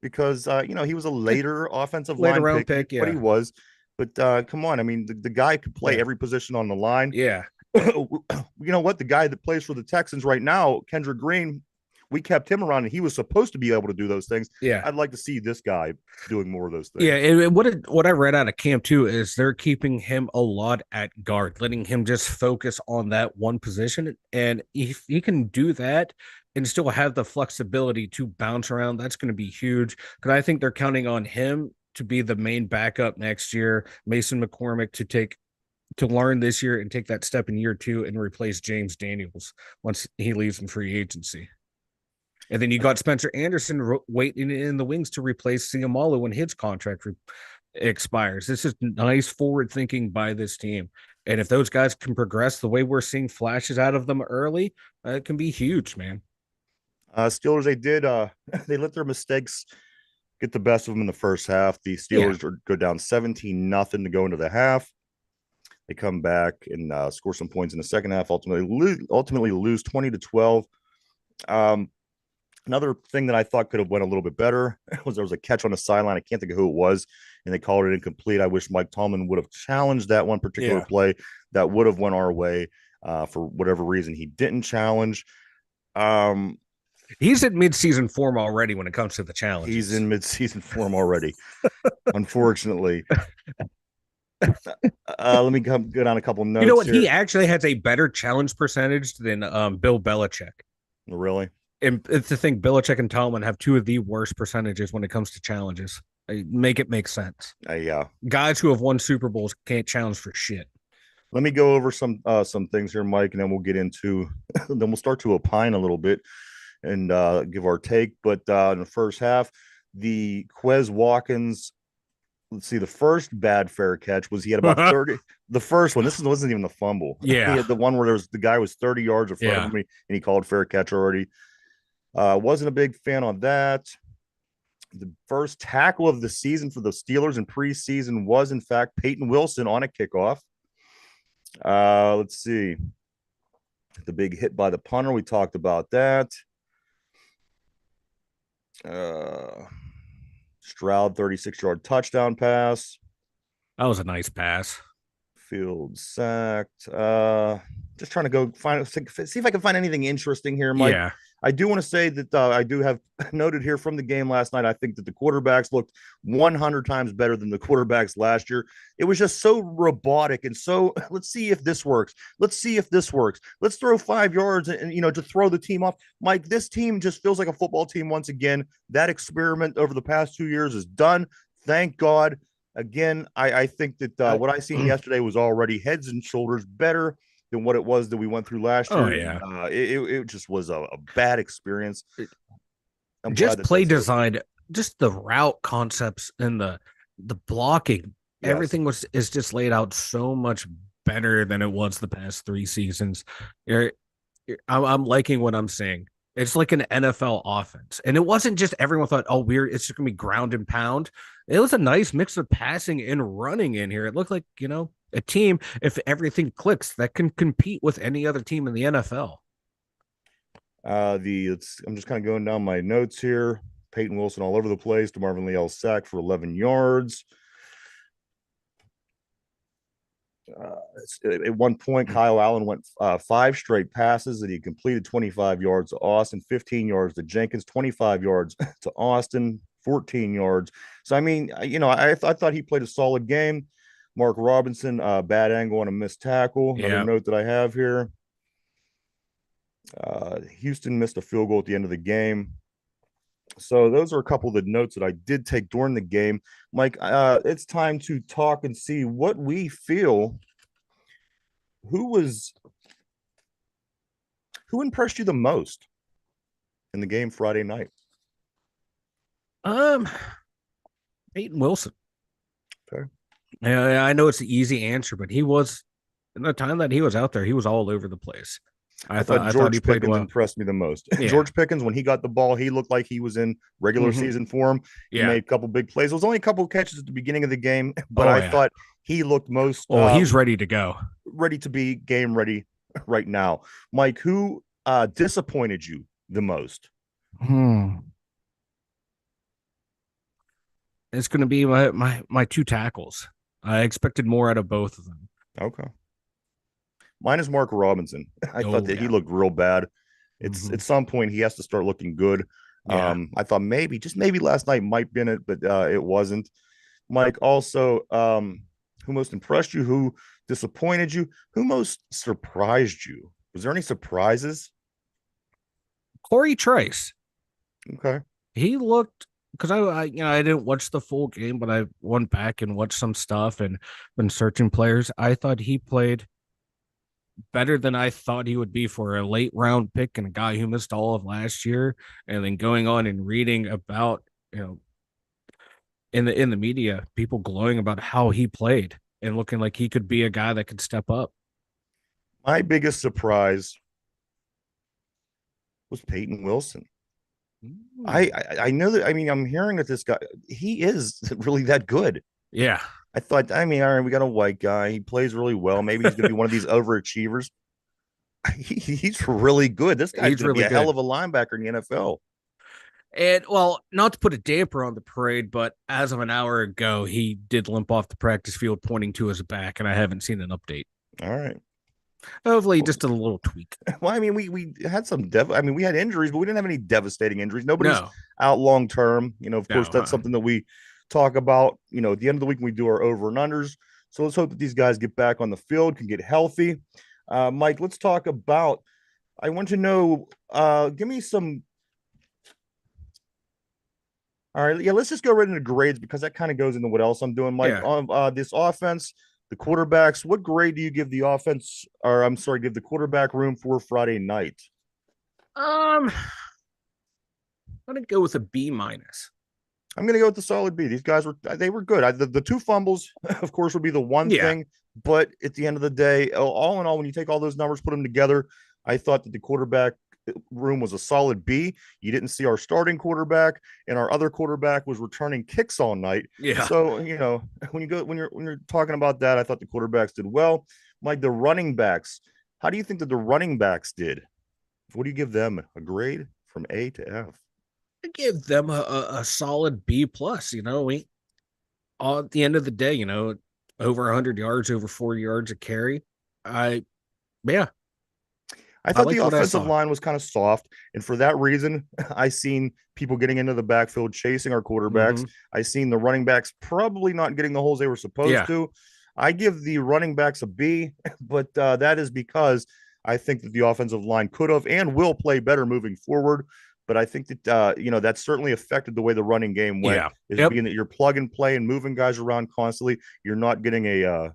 because he was a later offensive Later line round pick, pick, but yeah. he was. But come on, I mean the guy could play Yeah. every position on the line. Yeah. You know what? The guy that plays for the Texans right now, Kendrick Green, we kept him around and he was supposed to be able to do those things. Yeah. I'd like to see this guy doing more of those things. Yeah, and what I read out of camp too is they're keeping him a lot at guard, letting him just focus on that one position. And if he can do that and still have the flexibility to bounce around, that's going to be huge. Because I think they're counting on him to be the main backup next year. Mason McCormick to learn this year and take that step in year 2 and replace James Daniels once he leaves in free agency. And then you got Spencer Anderson waiting in the wings to replace Siamalu when his contract expires. This is nice forward thinking by this team. And if those guys can progress the way we're seeing flashes out of them early, it can be huge, man. Steelers, they let their mistakes get the best of them in the first half. The Steelers go down 17-0 to go into the half. They come back and score some points in the second half. Ultimately lose 20-12. Another thing that I thought could have went a little bit better was there was a catch on the sideline. I can't think of who it was, and they called it incomplete. I wish Mike Tomlin would have challenged that one particular play. That would have went our way. For whatever reason, he didn't challenge. He's in mid-season form already when it comes to the challenge. He's in mid-season form already, unfortunately. Let me go down a couple notes. You know what? Here. He actually has a better challenge percentage than Bill Belichick. Really? And it's the thing, Belichick and Tomlin have two of the worst percentages when it comes to challenges. Make it make sense. Yeah. Guys who have won Super Bowls can't challenge for shit. Let me go over some things here, Mike, and then we'll get into then we'll start to opine a little bit and give our take. But in the first half, the Quez Watkins, let's see, the first bad fair catch was he had about 30. The first one, wasn't even the fumble. Yeah. He had the one where the guy was 30 yards in front of me and he called fair catch already. Wasn't a big fan on that. The first tackle of the season for the Steelers in preseason was, in fact, Peyton Wilson on a kickoff. Let's see. The big hit by the punter. We talked about that. Stroud, 36-yard touchdown pass. That was a nice pass. Field sacked. Just trying to go see if I can find anything interesting here, Mike. Yeah. I do want to say that I do have noted here from the game last night. I think that the quarterbacks looked 100 times better than the quarterbacks last year. It was just so robotic and so let's see if this works. Let's see if this works. Let's throw 5 yards and to throw the team off. Mike, this team just feels like a football team once again. That experiment over the past 2 years is done. Thank God. Again, I think that what I seen yesterday was already heads and shoulders better than what it was that we went through last Oh year. yeah. It just was a bad experience. I'm glad Just that play that's over. design, just the route concepts and the blocking, Yes. everything is just laid out so much better than it was the past 3 seasons. You're, I'm liking what I'm seeing. It's like an NFL offense, and it wasn't just everyone thought, "Oh, weird." It's just gonna be ground and pound. It was a nice mix of passing and running in here. It looked like a team, if everything clicks, that can compete with any other team in the NFL. I'm just kind of going down my notes here. Peyton Wilson all over the place. DeMarvin Leal sacked for 11 yards. At one point, Kyle Allen went 5 straight passes that he completed 25 yards to Austin, 15 yards to Jenkins, 25 yards to Austin, 14 yards. So, I mean, I thought he played a solid game. Mark Robinson, bad angle on a missed tackle. Another Yeah. note that I have here. Houston missed a field goal at the end of the game. So those are a couple of the notes that I did take during the game. Mike, it's time to talk and see what we feel. Who was who impressed you the most in the game Friday night? Um, Peyton Wilson. Okay. Yeah, I know it's the easy answer, but he was in the time that he was out there, he was all over the place. I thought I thought he George played Pickens well. impressed me the most. Yeah. George Pickens, when he got the ball, he looked like he was in regular Hmm. season form. He Yeah. made a couple big plays. It was only a couple of catches at the beginning of the game, but Oh I yeah. thought he looked most Oh, he's ready to go. ready to be game ready right now. Mike, who disappointed you the most? Hmm. It's going to be my two tackles. I expected more out of both of them. Okay. Mine is Mark Robinson. I thought Oh that he yeah. looked real bad. It's Hmm. at some point he has to start looking good. Yeah. I thought maybe just maybe last night might be in it, but it wasn't. Mike, also, who most impressed you? Who disappointed you? Who most surprised you? Was there any surprises? Corey Trice. Okay. He looked because I didn't watch the full game, but I went back and watched some stuff and been searching players. I thought he played better than I thought he would be for a late round pick and a guy who missed all of last year. And then going on and reading about, you know, in the media, people glowing about how he played and looking like he could be a guy that could step up. My biggest surprise was Peyton Wilson. Ooh. I know that. I mean, I'm hearing that this guy he is really that good. Yeah. I thought, I mean, all right, we got a white guy. He plays really well. Maybe he's going to be one of these overachievers. He's really good. This guy's He's going to be really a hell good. of a linebacker in the NFL. And well, not to put a damper on the parade, but as of an hour ago, he did limp off the practice field, pointing to his back, and I haven't seen an update. All right. Hopefully, just a little tweak. Well, I mean, we had some I mean, we had injuries, but we didn't have any devastating injuries. Nobody's No, out long term. Of course, no. that's something that we talk about. At the end of the week, we do our over and unders. So let's hope that these guys get back on the field, can get healthy. Mike, let's talk about. I want to know. Give me some. All right, yeah, let's just go right into grades because that kind of goes into what else I'm doing, Mike. Yeah. On this offense, the quarterbacks, what grade do you give the offense, or I'm sorry, give the quarterback room for Friday night? I'm gonna go with a B minus. I'm going to go with the solid B. These guys they were good. The two fumbles, of course, would be the one Yeah. thing, but at the end of the day, all in all, when you take all those numbers, put them together, I thought that the quarterback room was a solid B. You didn't see our starting quarterback, and our other quarterback was returning kicks all night. Yeah. So when you're talking about that, I thought the quarterbacks did well. Like the running backs, how do you think that the running backs did? What do you give them? A grade from A to F? I give them a solid B plus. We at the end of the day, over 100 yards, over 40 yards a carry. I Yeah. I I thought the liked what I offensive saw. line was kind of soft, and for that reason, I seen people getting into the backfield chasing our quarterbacks. Hmm. I seen the running backs probably not getting the holes they were supposed Yeah, to. I give the running backs a B, but that is because I think that the offensive line could have and will play better moving forward. But I think that that certainly affected the way the running game went. yeah, Is yep, being that you're plug and play and moving guys around constantly. You're not getting a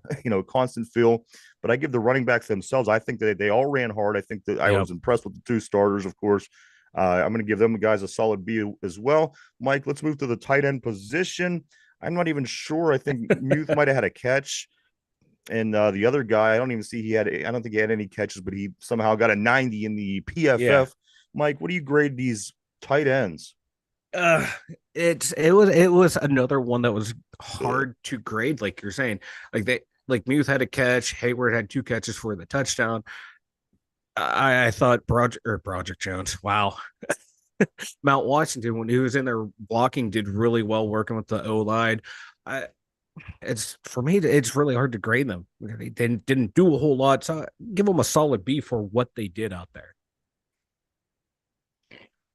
constant feel. But I give the running backs themselves. I think that they all ran hard. I think that I yep. was impressed with the two starters, of course. I'm going to give them guys a solid B as well. Mike, let's move to the tight end position. I'm not even sure. I think Muth might have had a catch, and the other guy, I don't even see he had. I don't think he had any catches, but he somehow got a 90 in the Yeah. PFF. Mike, what do you grade these tight ends? Uh, it was another one that was Uh, hard to grade, like you're saying. Like Muth had a catch, Hayward had two catches for the touchdown. I thought Project Jones, wow, Mount Washington when he was in there blocking did really well working with the O line. I it's for me it's really hard to grade them. They didn't do a whole lot, so I give them a solid B for what they did out there.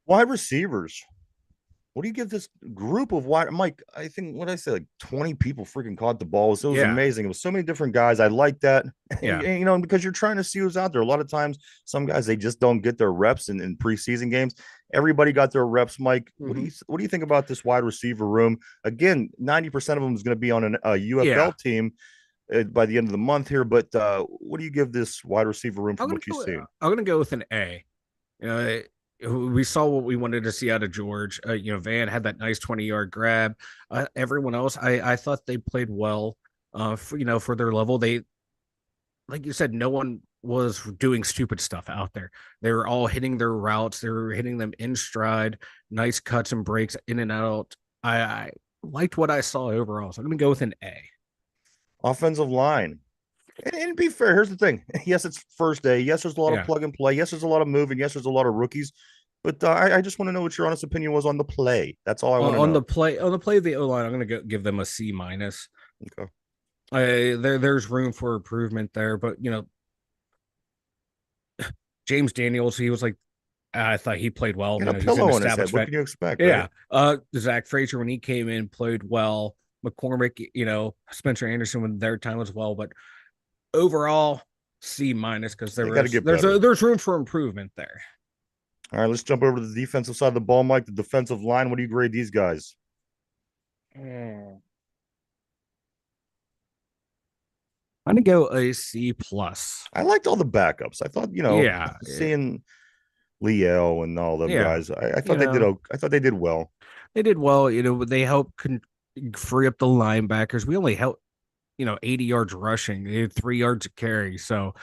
Wide receivers. What do you give this group of wide? Mike, I think what I said, like 20 people freaking caught the ball. So it was Yeah, amazing. It was so many different guys. I like that. yeah. Because you're trying to see who's out there. A lot of times, some guys they just don't get their reps in preseason games. Everybody got their reps. Mike, Hmm. what do you think about this wide receiver room? Again, 90% of them is going to be on a UFL Yeah. team by the end of the month here. But what do you give this wide receiver room I'm from gonna what you go. see? I'm gonna go with an A. You know, we saw what we wanted to see out of George. Van had that nice 20-yard grab. Everyone else, I thought they played well. For their level, they like you said, no one was doing stupid stuff out there. They were all hitting their routes. They were hitting them in stride. Nice cuts and breaks in and out. I liked what I saw overall, so I'm gonna go with an A. Offensive line. And be fair, here's the thing. Yes, it's first day. Yes, there's a lot of Yeah. plug and play. Yes, there's a lot of moving. Yes, there's a lot of rookies. But I just want to know what your honest opinion was on the play. That's all I want to On know. the play of the O line, I'm gonna give them a C minus. Okay. There's room for improvement there, but James Daniels, he was like I thought he played well. He had a He's an pillow on his head. established What vet. can you expect, right? Yeah. Zach Frazier when he came in played well. McCormick, Spencer Anderson when their time as well, but overall C minus because They got to get better. there's room for improvement there. All right, let's jump over to the defensive side of the ball, Mike. The defensive line. What do you grade these guys? I'm gonna go a C plus. I liked all the backups. I thought, Yeah, seeing Leo and all them yeah. guys, I You thought they did. know, I thought they did well. they did well. They helped free up the linebackers. We only helped 80 yards rushing. They had 3 yards of carry. So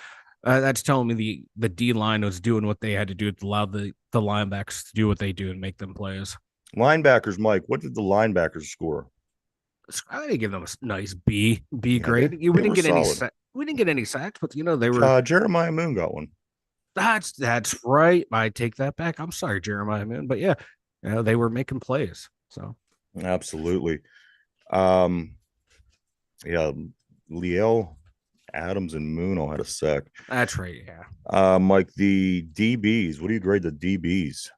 that's telling me the D line was doing what they had to do to allow the linebackers to do what they do and make them plays. Linebackers, Mike. What did the linebackers score? So I didn't give them a nice B Yeah, grade. We they didn't were get any solid. we didn't get any sacks, but they were. Jeremiah Moon got one. That's right. I take that back. I'm sorry, Jeremiah, man, but yeah, they were making plays. So Absolutely. Um, yeah, Leo, Adams, and Moon all had a sack. that's right. Yeah, Mike, the DBs. What do you grade the DBs?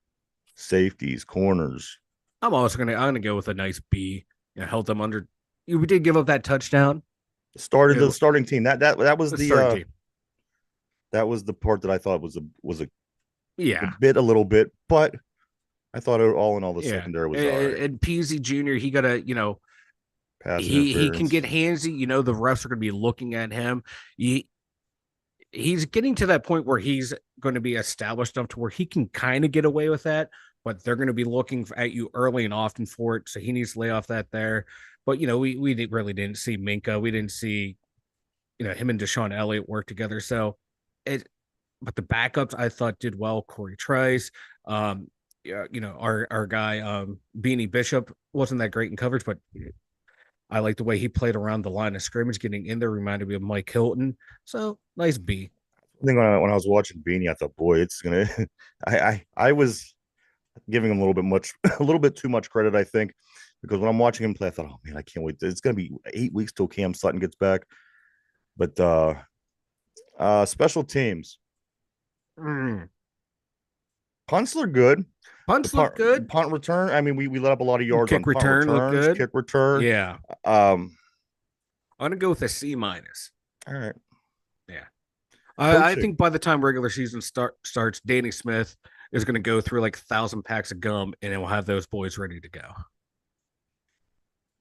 Safeties, corners. I'm gonna go with a nice B. Held them under. We did give up that touchdown. Started You the know, starting team. That was the starting team. that was the part that I thought Yeah, a little bit, but I thought all in all the yeah. secondary was all And, right. and Peasy Jr. He got to Pass he can interference. get handsy. The refs are going to be looking at him. He's getting to that point where he's going to be established enough to where he can kind of get away with that, but they're going to be looking at you early and often for it. So he needs to lay off that there. But we really didn't see Minka. We didn't see him and Deshaun Elliott work together. So it. But the backups I thought did well. Corey Trice, yeah, our guy Beanie Bishop wasn't that great in coverage, but I like the way he played around the line of scrimmage, getting in there reminded me of Mike Hilton. So nice B. I think when I was watching Beanie, I thought, boy, it's gonna. I was giving him a little bit much, a little bit too much credit, I think, because when I'm watching him play, I thought, oh man, I can't wait. It's gonna be 8 weeks till Cam Sutton gets back. But special teams. Mm. Punts are good. The Punts look good. punt return. I mean, we let up a lot of yards on Kick punt return look returns, good. kick return. Yeah. Um, I'm gonna go with a C minus. all right. Yeah. I Coaching. think by the time regular season starts, Danny Smith is going to go through like 1,000 packs of gum, and it will have those boys ready to go.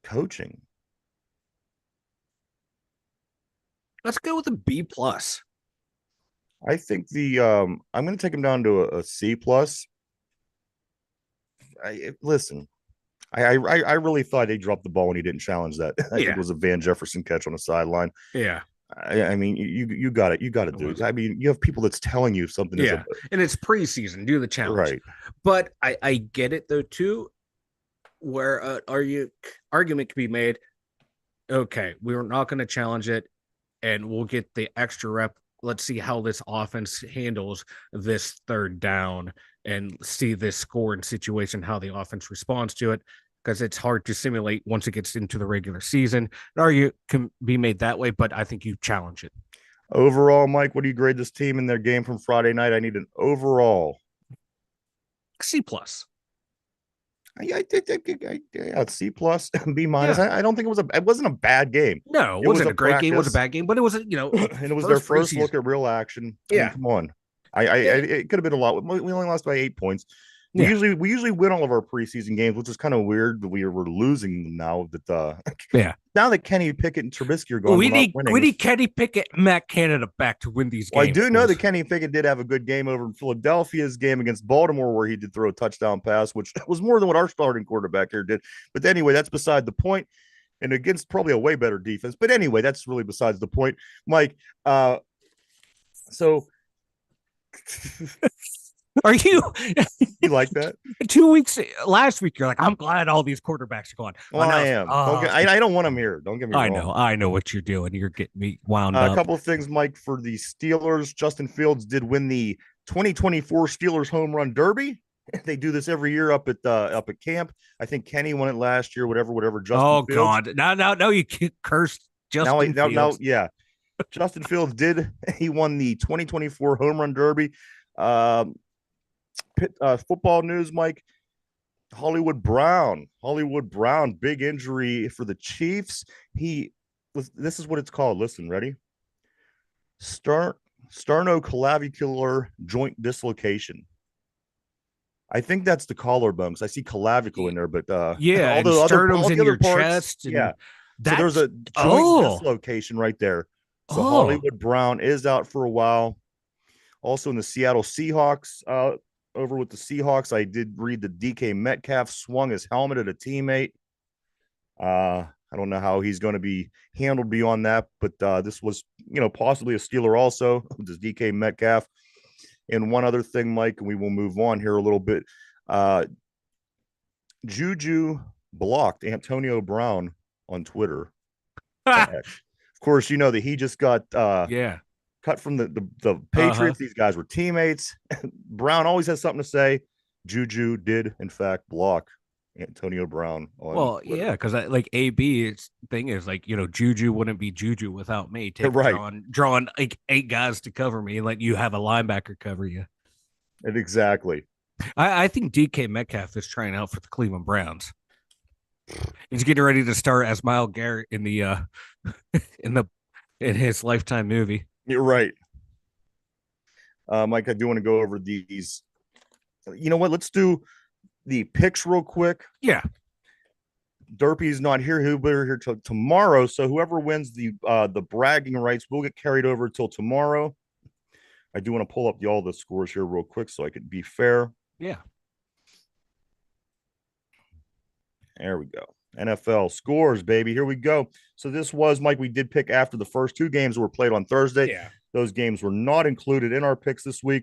Coaching. Let's go with a B plus. I think I'm going to take him down to a C plus. Listen, I really thought they dropped the ball when he didn't challenge that. I think it Yeah, was a Van Jefferson catch on the sideline. yeah, I mean, you got it. You got to it do it. was. I mean, you have people that's telling you something is a Yeah, and it's preseason. Do the challenge, right. but I get it though too. Where argument can be made. Okay, we're not going to challenge it, and we'll get the extra rep. Let's see how this offense handles this third down and see this scoring situation, how the offense responds to it, because it's hard to simulate once it gets into the regular season. An argument can be made that way, but I think you challenge it. Overall, Mike, what do you grade this team in their game from Friday night? I need an overall. C plus. Yeah, C plus, B minus. Yeah. I don't think it wasn't a bad game. No, it It was wasn't a a great game. It was a practice, bad game, but it was you know and it was their first first look preseason. at real action. I mean, Yeah. come on. It could have been a lot. We only lost by 8 points. Yeah. We usually win all of our preseason games, which is kind of weird. But we're losing them now that Yeah. now that Kenny Pickett and Trubisky are gone, we're not winning. We need Kenny Pickett and Matt Canada back to win these Well, I games. do know that Kenny Pickett did have a good game over in Philadelphia's game against Baltimore, where he did throw a touchdown pass, which was more than what our starting quarterback here did. But anyway, that's beside the point, and against probably a way better defense. But anyway, that's really besides the point, Mike. So Are you you like that? 2 weeks last week? You're like, I'm glad all these quarterbacks are gone. Well, I am. I don't want him here. Don't get me wrong. I know what you're doing. You're getting me wound A up. couple of things, Mike, for the Steelers. Justin Fields did win the 2024 Steelers Home Run Derby. They do this every year up at camp. I think Kenny won it last year. Whatever. Justin Fields. God! Now you cursed Justin Fields. Yeah. Justin Fields did. He won the 2024 Home Run Derby. Football news, Mike. Hollywood Brown, big injury for the Chiefs. This is what it's called. Listen, ready? Sternoclavicular joint dislocation. I think that's the collarbone because I see clavicle in there, but yeah, all the sternum's in your parts, chest. Yeah, so there's a joint dislocation right there. So Hollywood Brown is out for a while. Also in the Seattle Seahawks, over with the Seahawks, I did read that DK Metcalf swung his helmet at a teammate. I don't know how he's going to be handled beyond that, but this was, possibly a Steeler also, this DK Metcalf. And one other thing, Mike, and we will move on here a little bit. Juju blocked Antonio Brown on Twitter. Of course, you know that he just got cut from the Patriots. These guys were teammates. Brown always has something to say. Juju did, in fact, block Antonio Brown on Twitter. Yeah, because like AB's thing is like, Juju wouldn't be Juju without me. Drawing like 8 guys to cover me and let you have a linebacker cover you. And exactly. I think DK Metcalf is trying out for the Cleveland Browns. He's getting ready to start as Myles Garrett in the in his Lifetime movie. You're right. Mike, I do want to go over these. You know what? Let's do the picks real quick. Yeah. Derpy's not here. He'll be here till tomorrow. So whoever wins the bragging rights will get carried over till tomorrow. I do want to pull up all the scores here real quick so I could be fair. Yeah. There we go. NFL scores, baby. Here we go. So this was, Mike, we did pick after the first 2 games that were played on Thursday. Yeah. Those games were not included in our picks this week.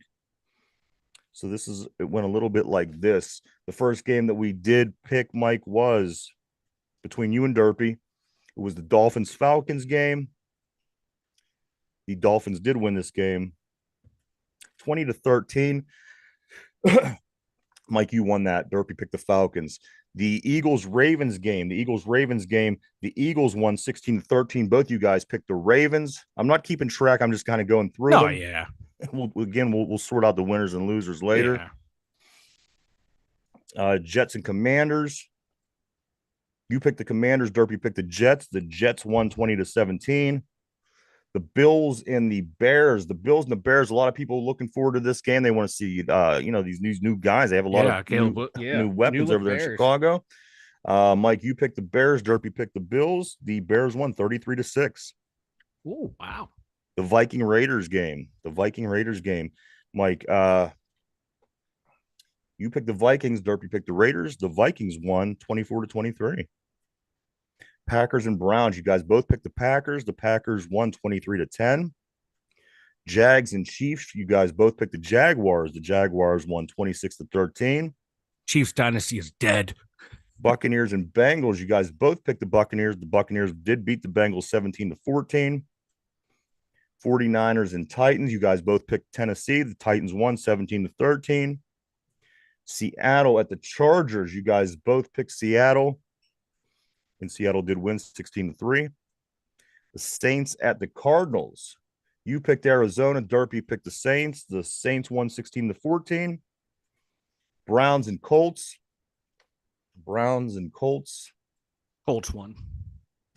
So it went a little bit like this. The first game that we did pick, Mike, was between you and Derpy. It was the Dolphins-Falcons game. The Dolphins did win this game 20-13. Mike, you won that. Derpy picked the Falcons. The Eagles-Ravens game. The Eagles won 16-13. Both you guys picked the Ravens. I'm not keeping track. I'm just kind of going through them. Yeah. We'll sort out the winners and losers later. Yeah. Jets and Commanders. You picked the Commanders. Derpy picked the Jets. The Jets won 20-17. The Bills and the Bears. The Bills and the Bears. A lot of people looking forward to this game. They want to see, these new guys. They have a lot of Caleb. new weapons New over there in Bears. Chicago. Mike, you picked the Bears. Derpy picked the Bills. The Bears won 33-6. Oh, wow. The Viking Raiders game. Mike, you picked the Vikings. Derpy picked the Raiders. The Vikings won 24-23. Packers and Browns. You guys both picked the Packers. The Packers won 23-10. Jags and Chiefs. You guys both picked the Jaguars. The Jaguars won 26-13. Chiefs dynasty is dead. Buccaneers and Bengals. You guys both picked the Buccaneers. The Buccaneers did beat the Bengals 17-14. 49ers and Titans. You guys both picked Tennessee. The Titans won 17-13. Seattle at the Chargers. You guys both picked Seattle, and Seattle did win 16-3. The Saints at the Cardinals. You picked Arizona. Derpy picked the Saints. The Saints won 16-14. Browns and Colts. Colts won.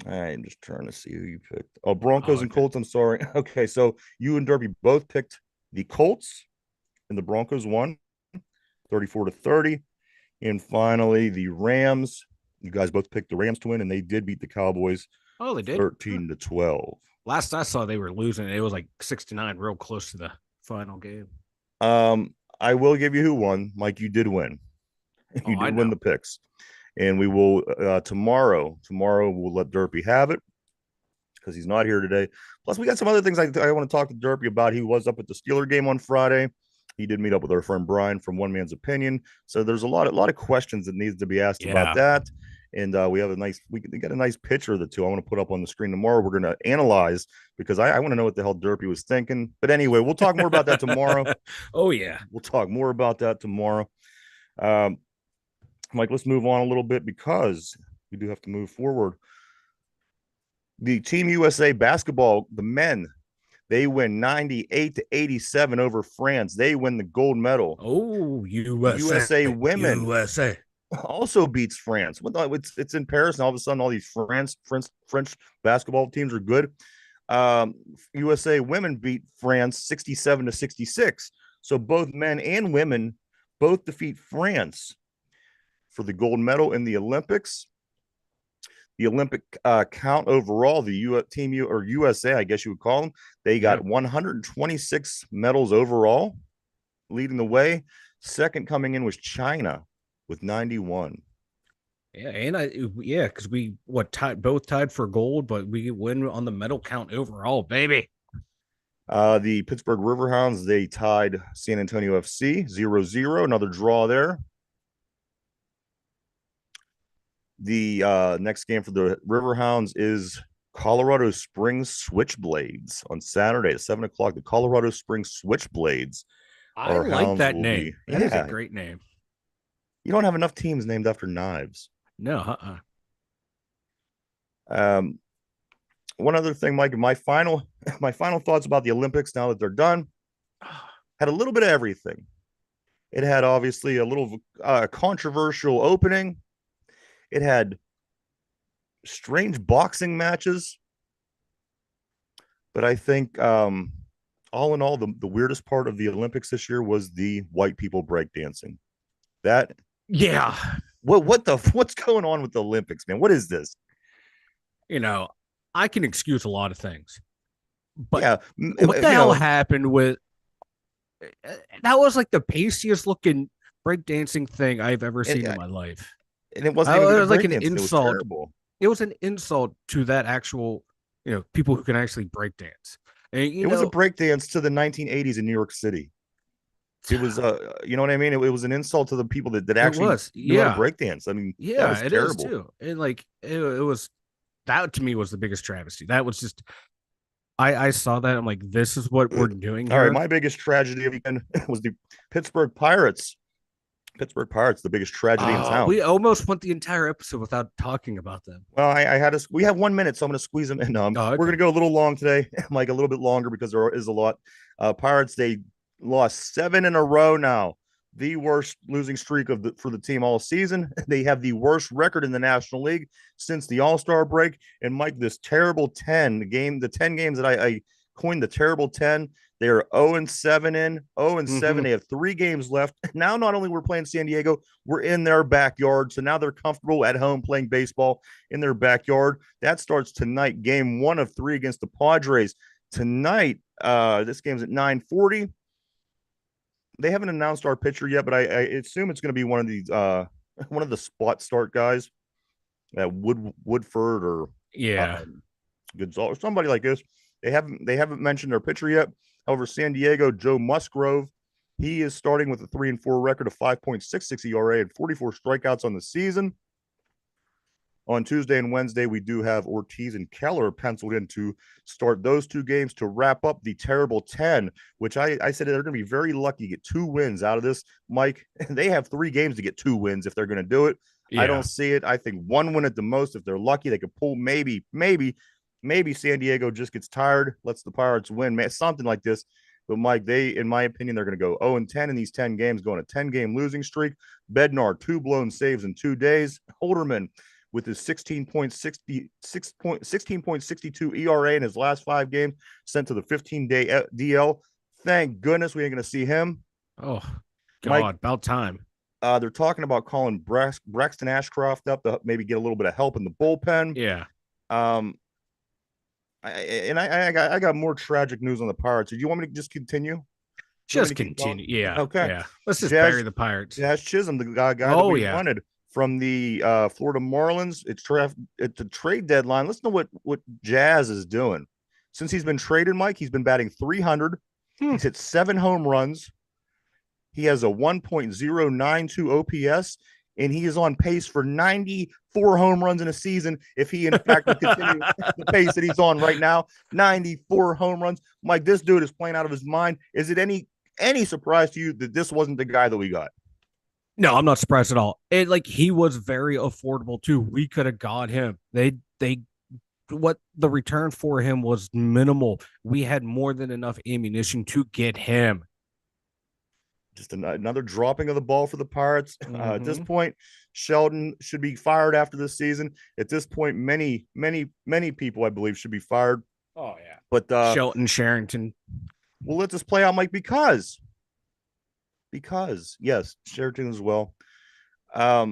I'm just trying to see who you picked. Oh, Broncos and Colts. I'm sorry. Okay, so you and Derpy both picked the Colts, and the Broncos won 34-30. And finally, the Rams. You guys both picked the Rams to win, and they did beat the Cowboys. Oh, they did 13-12. Last I saw, they were losing. It was like 6-9, real close to the final game. I will give you who won. Mike, you did win. You did win the picks. And we will tomorrow we'll let Derpy have it because he's not here today. Plus, we got some other things I want to talk to Derpy about. He was up at the Steeler game on Friday. He did meet up with our friend Brian from One Man's Opinion. So there's a lot of questions that needs to be asked about that. And we got a nice picture of the two. I want to put up on the screen tomorrow. We're going to analyze because I want to know what the hell Derpy was thinking. But anyway, we'll talk more about that tomorrow. Oh yeah, we'll talk more about that tomorrow. Mike, let's move on a little bit because we do have to move forward. The Team USA basketball, the men, they win 98-87 over France. They win the gold medal. Oh, USA women also beats France. It's in Paris, and all of a sudden, all these French basketball teams are good. USA women beat France 67-66. So both men and women both defeat France for the gold medal in the Olympics. The Olympic count overall, the Team USA, I guess you would call them, they got 126 medals overall, leading the way. Second coming in was China with 91. Yeah, and because we both tied for gold, but we win on the medal count overall, baby. The Pittsburgh Riverhounds, they tied San Antonio FC 0-0, another draw there. The next game for the Riverhounds is Colorado Springs Switchblades on Saturday at 7:00. The Colorado Springs Switchblades. I like that name. That is a great name. You don't have enough teams named after knives. No, One other thing, Mike, my final thoughts about the Olympics now that they're done had a little bit of everything. It had obviously a little controversial opening. It had strange boxing matches, but I think all in all, the weirdest part of the Olympics this year was the white people breakdancing. What's going on with the Olympics, man? What is this? I can excuse a lot of things, but what the hell happened with that? Was like the pastiest looking breakdancing thing I've ever seen in my life. And it wasn't even it was like an insult. It was an insult to that actual, people who can actually break dance. And, it was a break dance to the 1980s in New York City. It was, you know what I mean? It was an insult to the people that actually knew how to break dance. I mean, that was terrible. Is too. And like, it was, that to me was the biggest travesty. That was just, I saw that. I'm like, this is what we're doing here. All right. My biggest tragedy of the weekend was the Pittsburgh Pirates. The biggest tragedy in town. We almost went the entire episode without talking about them. Well, we have 1 minute, so I'm going to squeeze them in. We're going to go a little long today, Mike, a little bit longer because there is a lot. Pirates, they lost 7 in a row now. The worst losing streak for the team all season. They have the worst record in the National League since the All-Star break. And Mike, this terrible 10 games that I coined the terrible 10. They are 0-7 in, 0-7. They have 3 games left. Now, not only we're playing San Diego, we're in their backyard. So now they're comfortable at home playing baseball in their backyard. That starts tonight, game 1 of 3 against the Padres. Tonight, this game's at 9:40. They haven't announced our pitcher yet, but I assume it's going to be one of these one of the spot start guys, Woodford or Yeah. Gonzalez or somebody like this. They haven't mentioned their pitcher yet. However, San Diego, Joe Musgrove, he is starting with a 3-4 record of 5.66 ERA and 44 strikeouts on the season. On Tuesday and Wednesday, we do have Ortiz and Keller penciled in to start those 2 games to wrap up the terrible 10, which I said they're going to be very lucky to get 2 wins out of this, Mike. They have 3 games to get 2 wins if they're going to do it. Yeah. I don't see it. I think 1 win at the most. If they're lucky, they could pull maybe San Diego just gets tired, lets the Pirates win, something like this. But Mike, in my opinion, they're going to go 0-10 in these 10 games, going a 10-game losing streak. Bednar, 2 blown saves in 2 days. Holderman, with his 16.62 ERA in his last 5 games, sent to the 15-day DL. Thank goodness we ain't going to see him. Oh, God, Mike, about time. They're talking about calling Braxton Ashcroft up to maybe get a little bit of help in the bullpen. Yeah. I got more tragic news on the Pirates. Do you want me to just continue? Just continue. Yeah. Okay. Yeah. Let's just bury the Pirates. Jazz Chisholm, the guy that we wanted from the Florida Marlins. It's a trade deadline. Listen to what Jazz is doing. Since he's been traded, Mike, he's been batting 300. He's hit 7 home runs. He has a 1.092 OPS, and he is on pace for 94 home runs in a season if he, in fact, will continue the pace that he's on right now. 94 home runs. Mike, this dude is playing out of his mind. Is it any surprise to you that this wasn't the guy that we got? No, I'm not surprised at all. He was very affordable too. We could have got him. What the return for him was minimal. We had more than enough ammunition to get him. Just another dropping of the ball for the Pirates. At this point, Sheldon should be fired after this season. At this point, many people, I believe, should be fired. Oh, yeah. But Shelton, Sherrington. Well, let this play out, Mike, because yes, Sherrington as well. What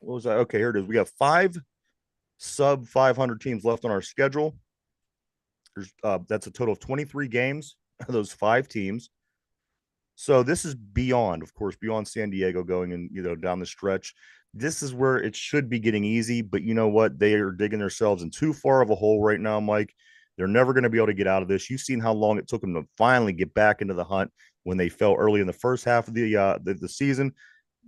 was that? Okay, here it is. We have 5 sub 500 teams left on our schedule. That's a total of 23 games, those 5 teams. So this is beyond San Diego going and, down the stretch. This is where it should be getting easy, but you know what? They are digging themselves in too far of a hole right now, Mike. They're never going to be able to get out of this. You've seen how long it took them to finally get back into the hunt when they fell early in the first half of the season.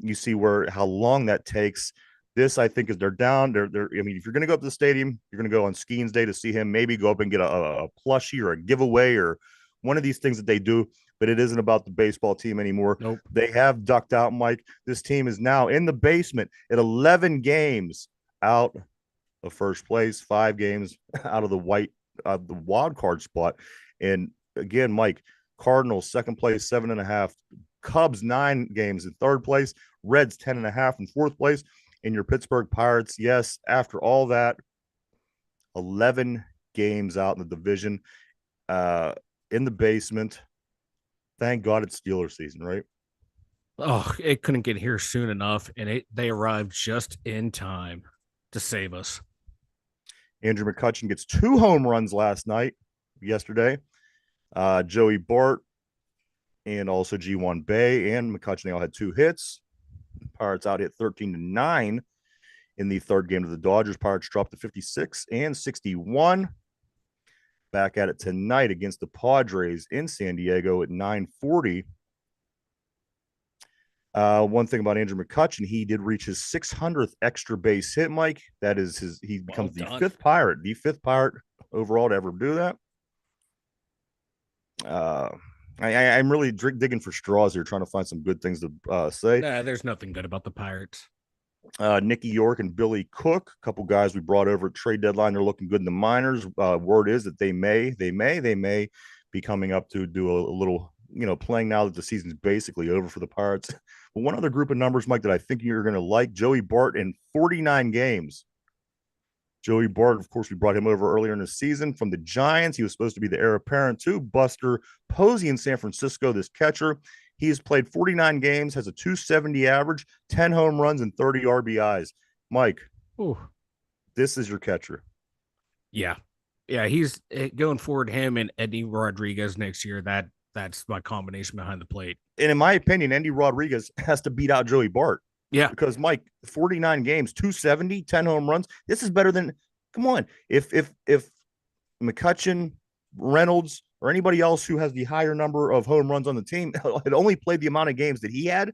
You see how long that takes. This, I think, is they're down. I mean, if you're going to go up to the stadium, you're going to go on Skeens Day to see him. Maybe go up and get a plushie or a giveaway or one of these things that they do. But it isn't about the baseball team anymore. Nope. They have ducked out, Mike. This team is now in the basement at 11 games out of first place, 5 games out of the wild card spot. And again, Mike, Cardinals second place, 7.5. Cubs 9 games in third place. Reds 10.5 in fourth place. And your Pittsburgh Pirates, yes, after all that, 11 games out in the division, in the basement. Thank God it's Steelers season, right? Oh, it couldn't get here soon enough, and they arrived just in time to save us. Andrew McCutchen gets 2 home runs yesterday. Joey Bart and also G1 Bay and McCutchen, they all had 2 hits. Pirates out hit 13-9 in the third game of the Dodgers. Pirates dropped to 56 and 61. Back at it tonight against the Padres in San Diego at 9:40. One thing about Andrew McCutchen, he did reach his 600th extra base hit, Mike. That is he becomes the 5th Pirate overall to ever do that. I'm really digging for straws here, trying to find some good things to say. Nah, there's nothing good about the Pirates. Nicky York and Billy Cook, a couple guys we brought over at trade deadline. They're looking good in the minors. Word is that they may be coming up to do a little, playing now that the season's basically over for the Pirates. But one other group of numbers, Mike, that I think you're going to like, Joey Bart in 49 games. Joey Bart, of course, we brought him over earlier in the season from the Giants. He was supposed to be the heir apparent to Buster Posey in San Francisco, this catcher. He has played 49 games, has a 270 average, 10 home runs, and 30 RBIs. Mike, Ooh. this is your catcher. Yeah. Yeah, he's going forward, him and Eddie Rodriguez next year. That's my combination behind the plate. And in my opinion, Andy Rodriguez has to beat out Joey Bart. Yeah. Because Mike, 49 games, 270, 10 home runs. This is better than, come on. If McCutchen, Reynolds, or anybody else who has the higher number of home runs on the team had only played the amount of games that he had,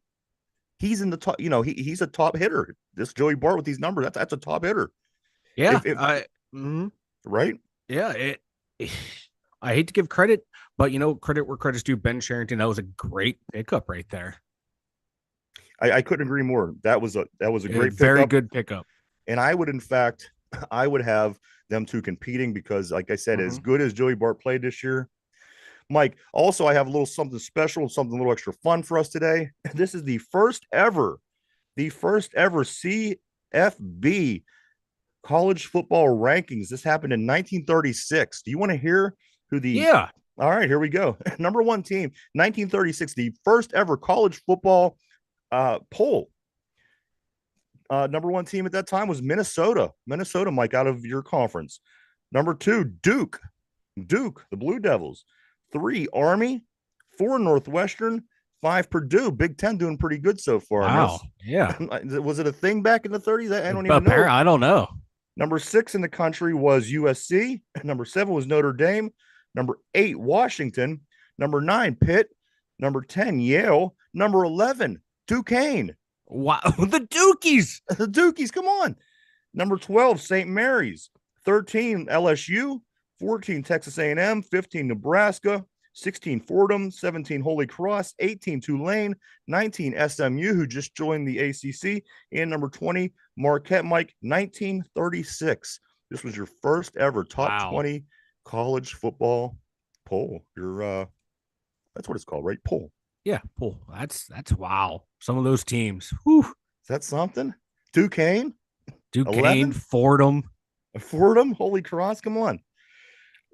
he's in the top, he's a top hitter. This Joey Bart with these numbers, that's a top hitter. Yeah. Right? Yeah. I hate to give credit, but credit where credit's due. Ben Sherrington, that was a great pickup right there. I couldn't agree more. That was a great very pickup. good pickup. And I would have them two competing because, like I said, as good as Joey Bart played this year, Mike, also I have a little something special, something a little extra fun for us today. This is the first ever CFB college football rankings. This happened in 1936. Do you want to hear who the Yeah. All right, here we go. Number one team, 1936, the first ever college football poll. Number one team at that time was Minnesota, Mike, out of your conference. Number two, Duke, the Blue Devils. 3, Army. 4, Northwestern. 5, Purdue. Big Ten doing pretty good so far. Wow. Yeah. Was it a thing back in the 30s? I don't even know. I don't know. Number 6 in the country was USC. Number 7 was Notre Dame. Number 8, Washington. Number 9, Pitt. Number 10, Yale. Number 11, Duquesne. Wow. The Dukies. The Dukies, come on. Number 12, St. Mary's. 13, LSU. 14, Texas A&M. 15, Nebraska. 16, Fordham. 17, Holy Cross. 18, Tulane. 19, SMU, who just joined the ACC. And number 20, Marquette. Mike, 1936. This was your first ever top 20 college football poll. That's what it's called, right? Poll. Yeah, poll. That's wow. Some of those teams. Whew. Is that something? Duquesne, 11? Fordham, Holy Cross. Come on.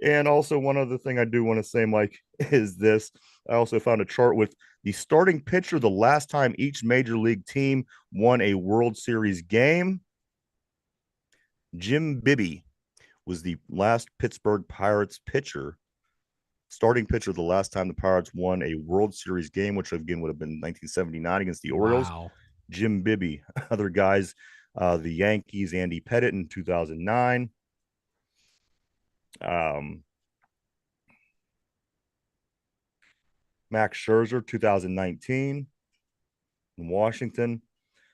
And also, one other thing I do want to say, Mike, is this. I also found a chart with the starting pitcher the last time each major league team won a World Series game. Jim Bibby was the last Pittsburgh Pirates pitcher, starting pitcher the last time the Pirates won a World Series game, which again would have been 1979 against the Orioles. Wow. Jim Bibby. Other guys, the Yankees, Andy Pettitte in 2009. Max Scherzer, 2019 in Washington.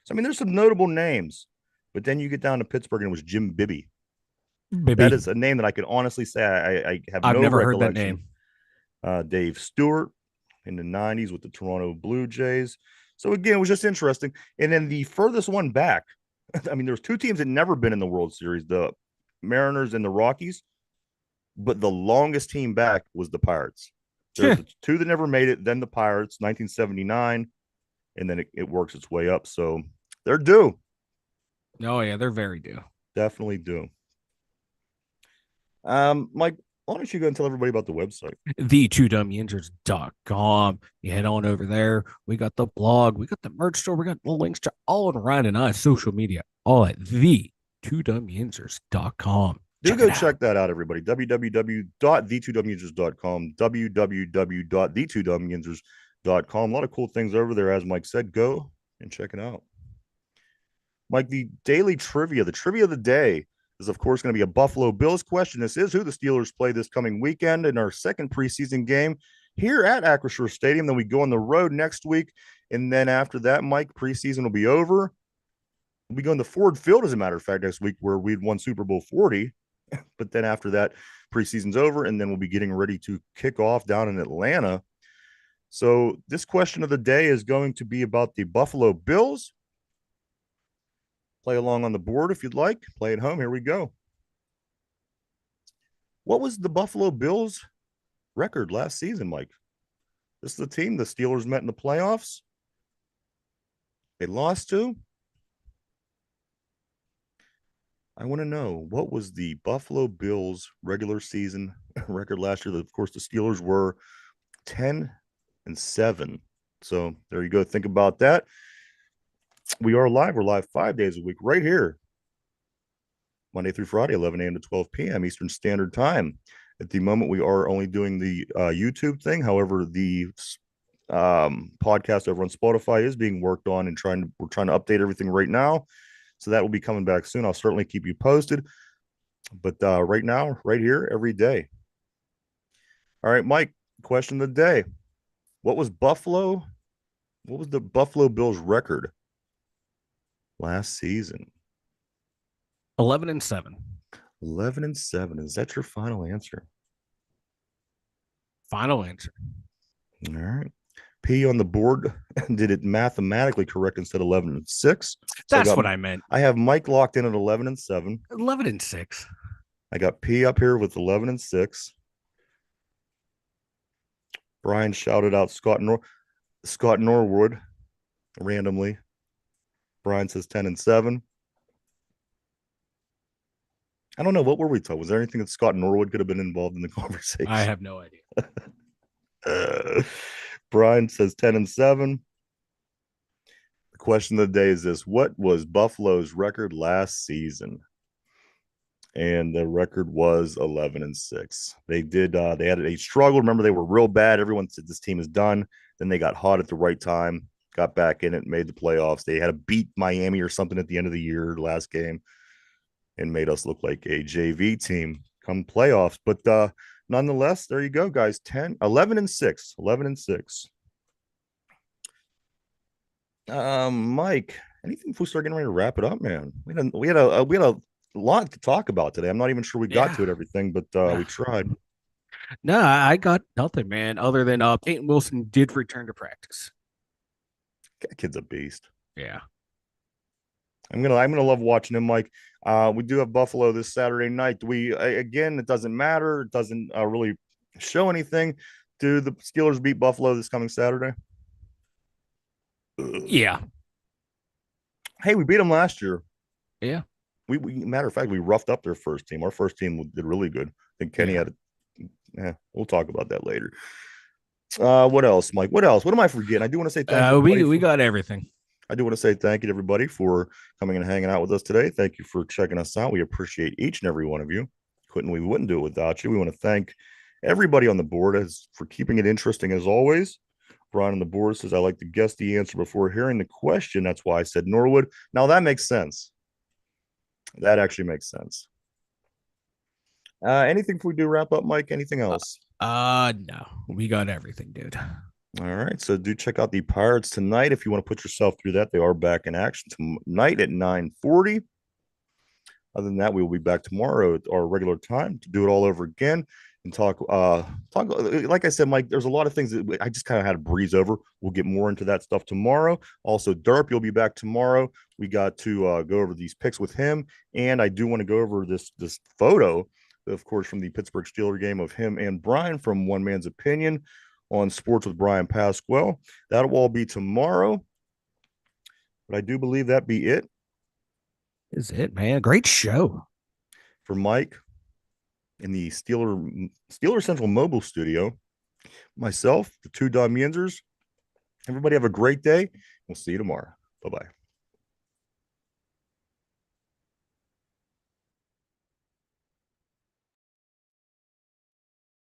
So, I mean, there's some notable names, but then you get down to Pittsburgh and it was Jim Bibby. That is a name that I can honestly say I have I've no never recollection. heard that name. Dave Stewart in the 90s with the Toronto Blue Jays. So, again, it was just interesting. And then the furthest one back, I mean, there's 2 teams that never been in the World Series, the Mariners and the Rockies, but the longest team back was the Pirates. There's 2 that never made it, then the Pirates, 1979, and then it works its way up. So they're due. Oh, yeah, they're very due. Definitely due. Mike, why don't you go and tell everybody about the website? The2dumbyinjuries.com. You head on over there. We got the blog. We got the merch store. We got the links to all of Ryan and I's social media. All at the2dumbyinjuries.com. Go check that out, everybody. www.the2dumbyinjuries.com. www.the2dumbyinjuries.com. A lot of cool things over there, as Mike said. Go and check it out. Mike, the daily trivia, the trivia of the day is, of course, going to be a Buffalo Bills question. This is who the Steelers play this coming weekend in our second preseason game here at Acrisure Stadium. Then we go on the road next week. And then after that, Mike, preseason will be over. We'll be going to Ford Field, as a matter of fact, next week, where we'd won Super Bowl 40. But then after that, preseason's over, and then we'll be getting ready to kick off down in Atlanta. So this question of the day is going to be about the Buffalo Bills. Play along on the board if you'd like. Play at home. Here we go. What was the Buffalo Bills' record last season, Mike? This is the team the Steelers met in the playoffs. They lost to. I want to know, what was the Buffalo Bills regular season record last year? Of course, the Steelers were 10-7. So there you go. Think about that. We are live. We're live 5 days a week right here, Monday through Friday, 11 a.m. to 12 p.m. Eastern Standard Time. At the moment, we are only doing the YouTube thing. However, the podcast over on Spotify is being worked on, and we're trying to update everything right now. So that will be coming back soon. I'll certainly keep you posted. But right now, right here, every day. All right, Mike, question of the day. What was the Buffalo Bills record last season? 11-7. 11-7. Is that your final answer? Final answer. All right. P on the board did it mathematically correct instead of 11-6. So That's what I meant. I have Mike locked in at 11-7. 11-6. I got P up here with 11-6. Brian shouted out Scott Norwood randomly. Brian says 10-7. I don't know. What were we talking? Was there anything that Scott Norwood could have been involved in the conversation? I have no idea. Brian says 10-7. The question of the day is this: what was Buffalo's record last season? And the record was 11-6. They had a struggle. Remember, they were real bad. Everyone said this team is done. Then they got hot at the right time, got back in it, made the playoffs. They had to beat Miami or something at the end of the year, last game, and made us look like a JV team come playoffs. But nonetheless, there you go, guys. 11-6. 11-6. Mike, anything if we start getting ready to wrap it up, man? We had a lot to talk about today. I'm not even sure we got to it everything, but we tried. No, I got nothing, man, other than Peyton Wilson did return to practice. That kid's a beast. Yeah. I'm gonna love watching him, Mike. We do have Buffalo this Saturday night. Again, it doesn't matter. It doesn't really show anything. Do the Steelers beat Buffalo this coming Saturday? Yeah. Hey, we beat them last year. Yeah. We matter of fact, we roughed up their first team. Our first team did really good. I think Kenny had it. We'll talk about that later. What else, Mike? What else? What am I forgetting? I do want to say thank you. We got everything. I do want to say thank you to everybody for coming and hanging out with us today. Thank you for checking us out. We appreciate each and every one of you. We wouldn't do it without you. We want to thank everybody on the board for keeping it interesting as always. Brian on the board says, I like to guess the answer before hearing the question. That's why I said Norwood. Now that makes sense. That actually makes sense. Anything before we do wrap up, Mike? Anything else? No. We got everything, dude. All right. So do check out the Pirates tonight if you want to put yourself through that. They are back in action tonight at 9:40. Other than that, we will be back tomorrow at our regular time to do it all over again and talk. Like I said, Mike, there's a lot of things that I just kind of had to breeze over. We'll get more into that stuff tomorrow. Also, Derp, you'll be back tomorrow. We got to go over these picks with him, and I do want to go over this photo, of course, from the Pittsburgh Steelers game of him and Brian from One Man's Opinion on Sports with Brian Pasquale. That'll all be tomorrow. But I do believe that be it. Is it, man? Great show. For Mike in the Steeler Central Mobile Studio, myself, the two Dom Yinzers. Everybody have a great day. We'll see you tomorrow. Bye-bye.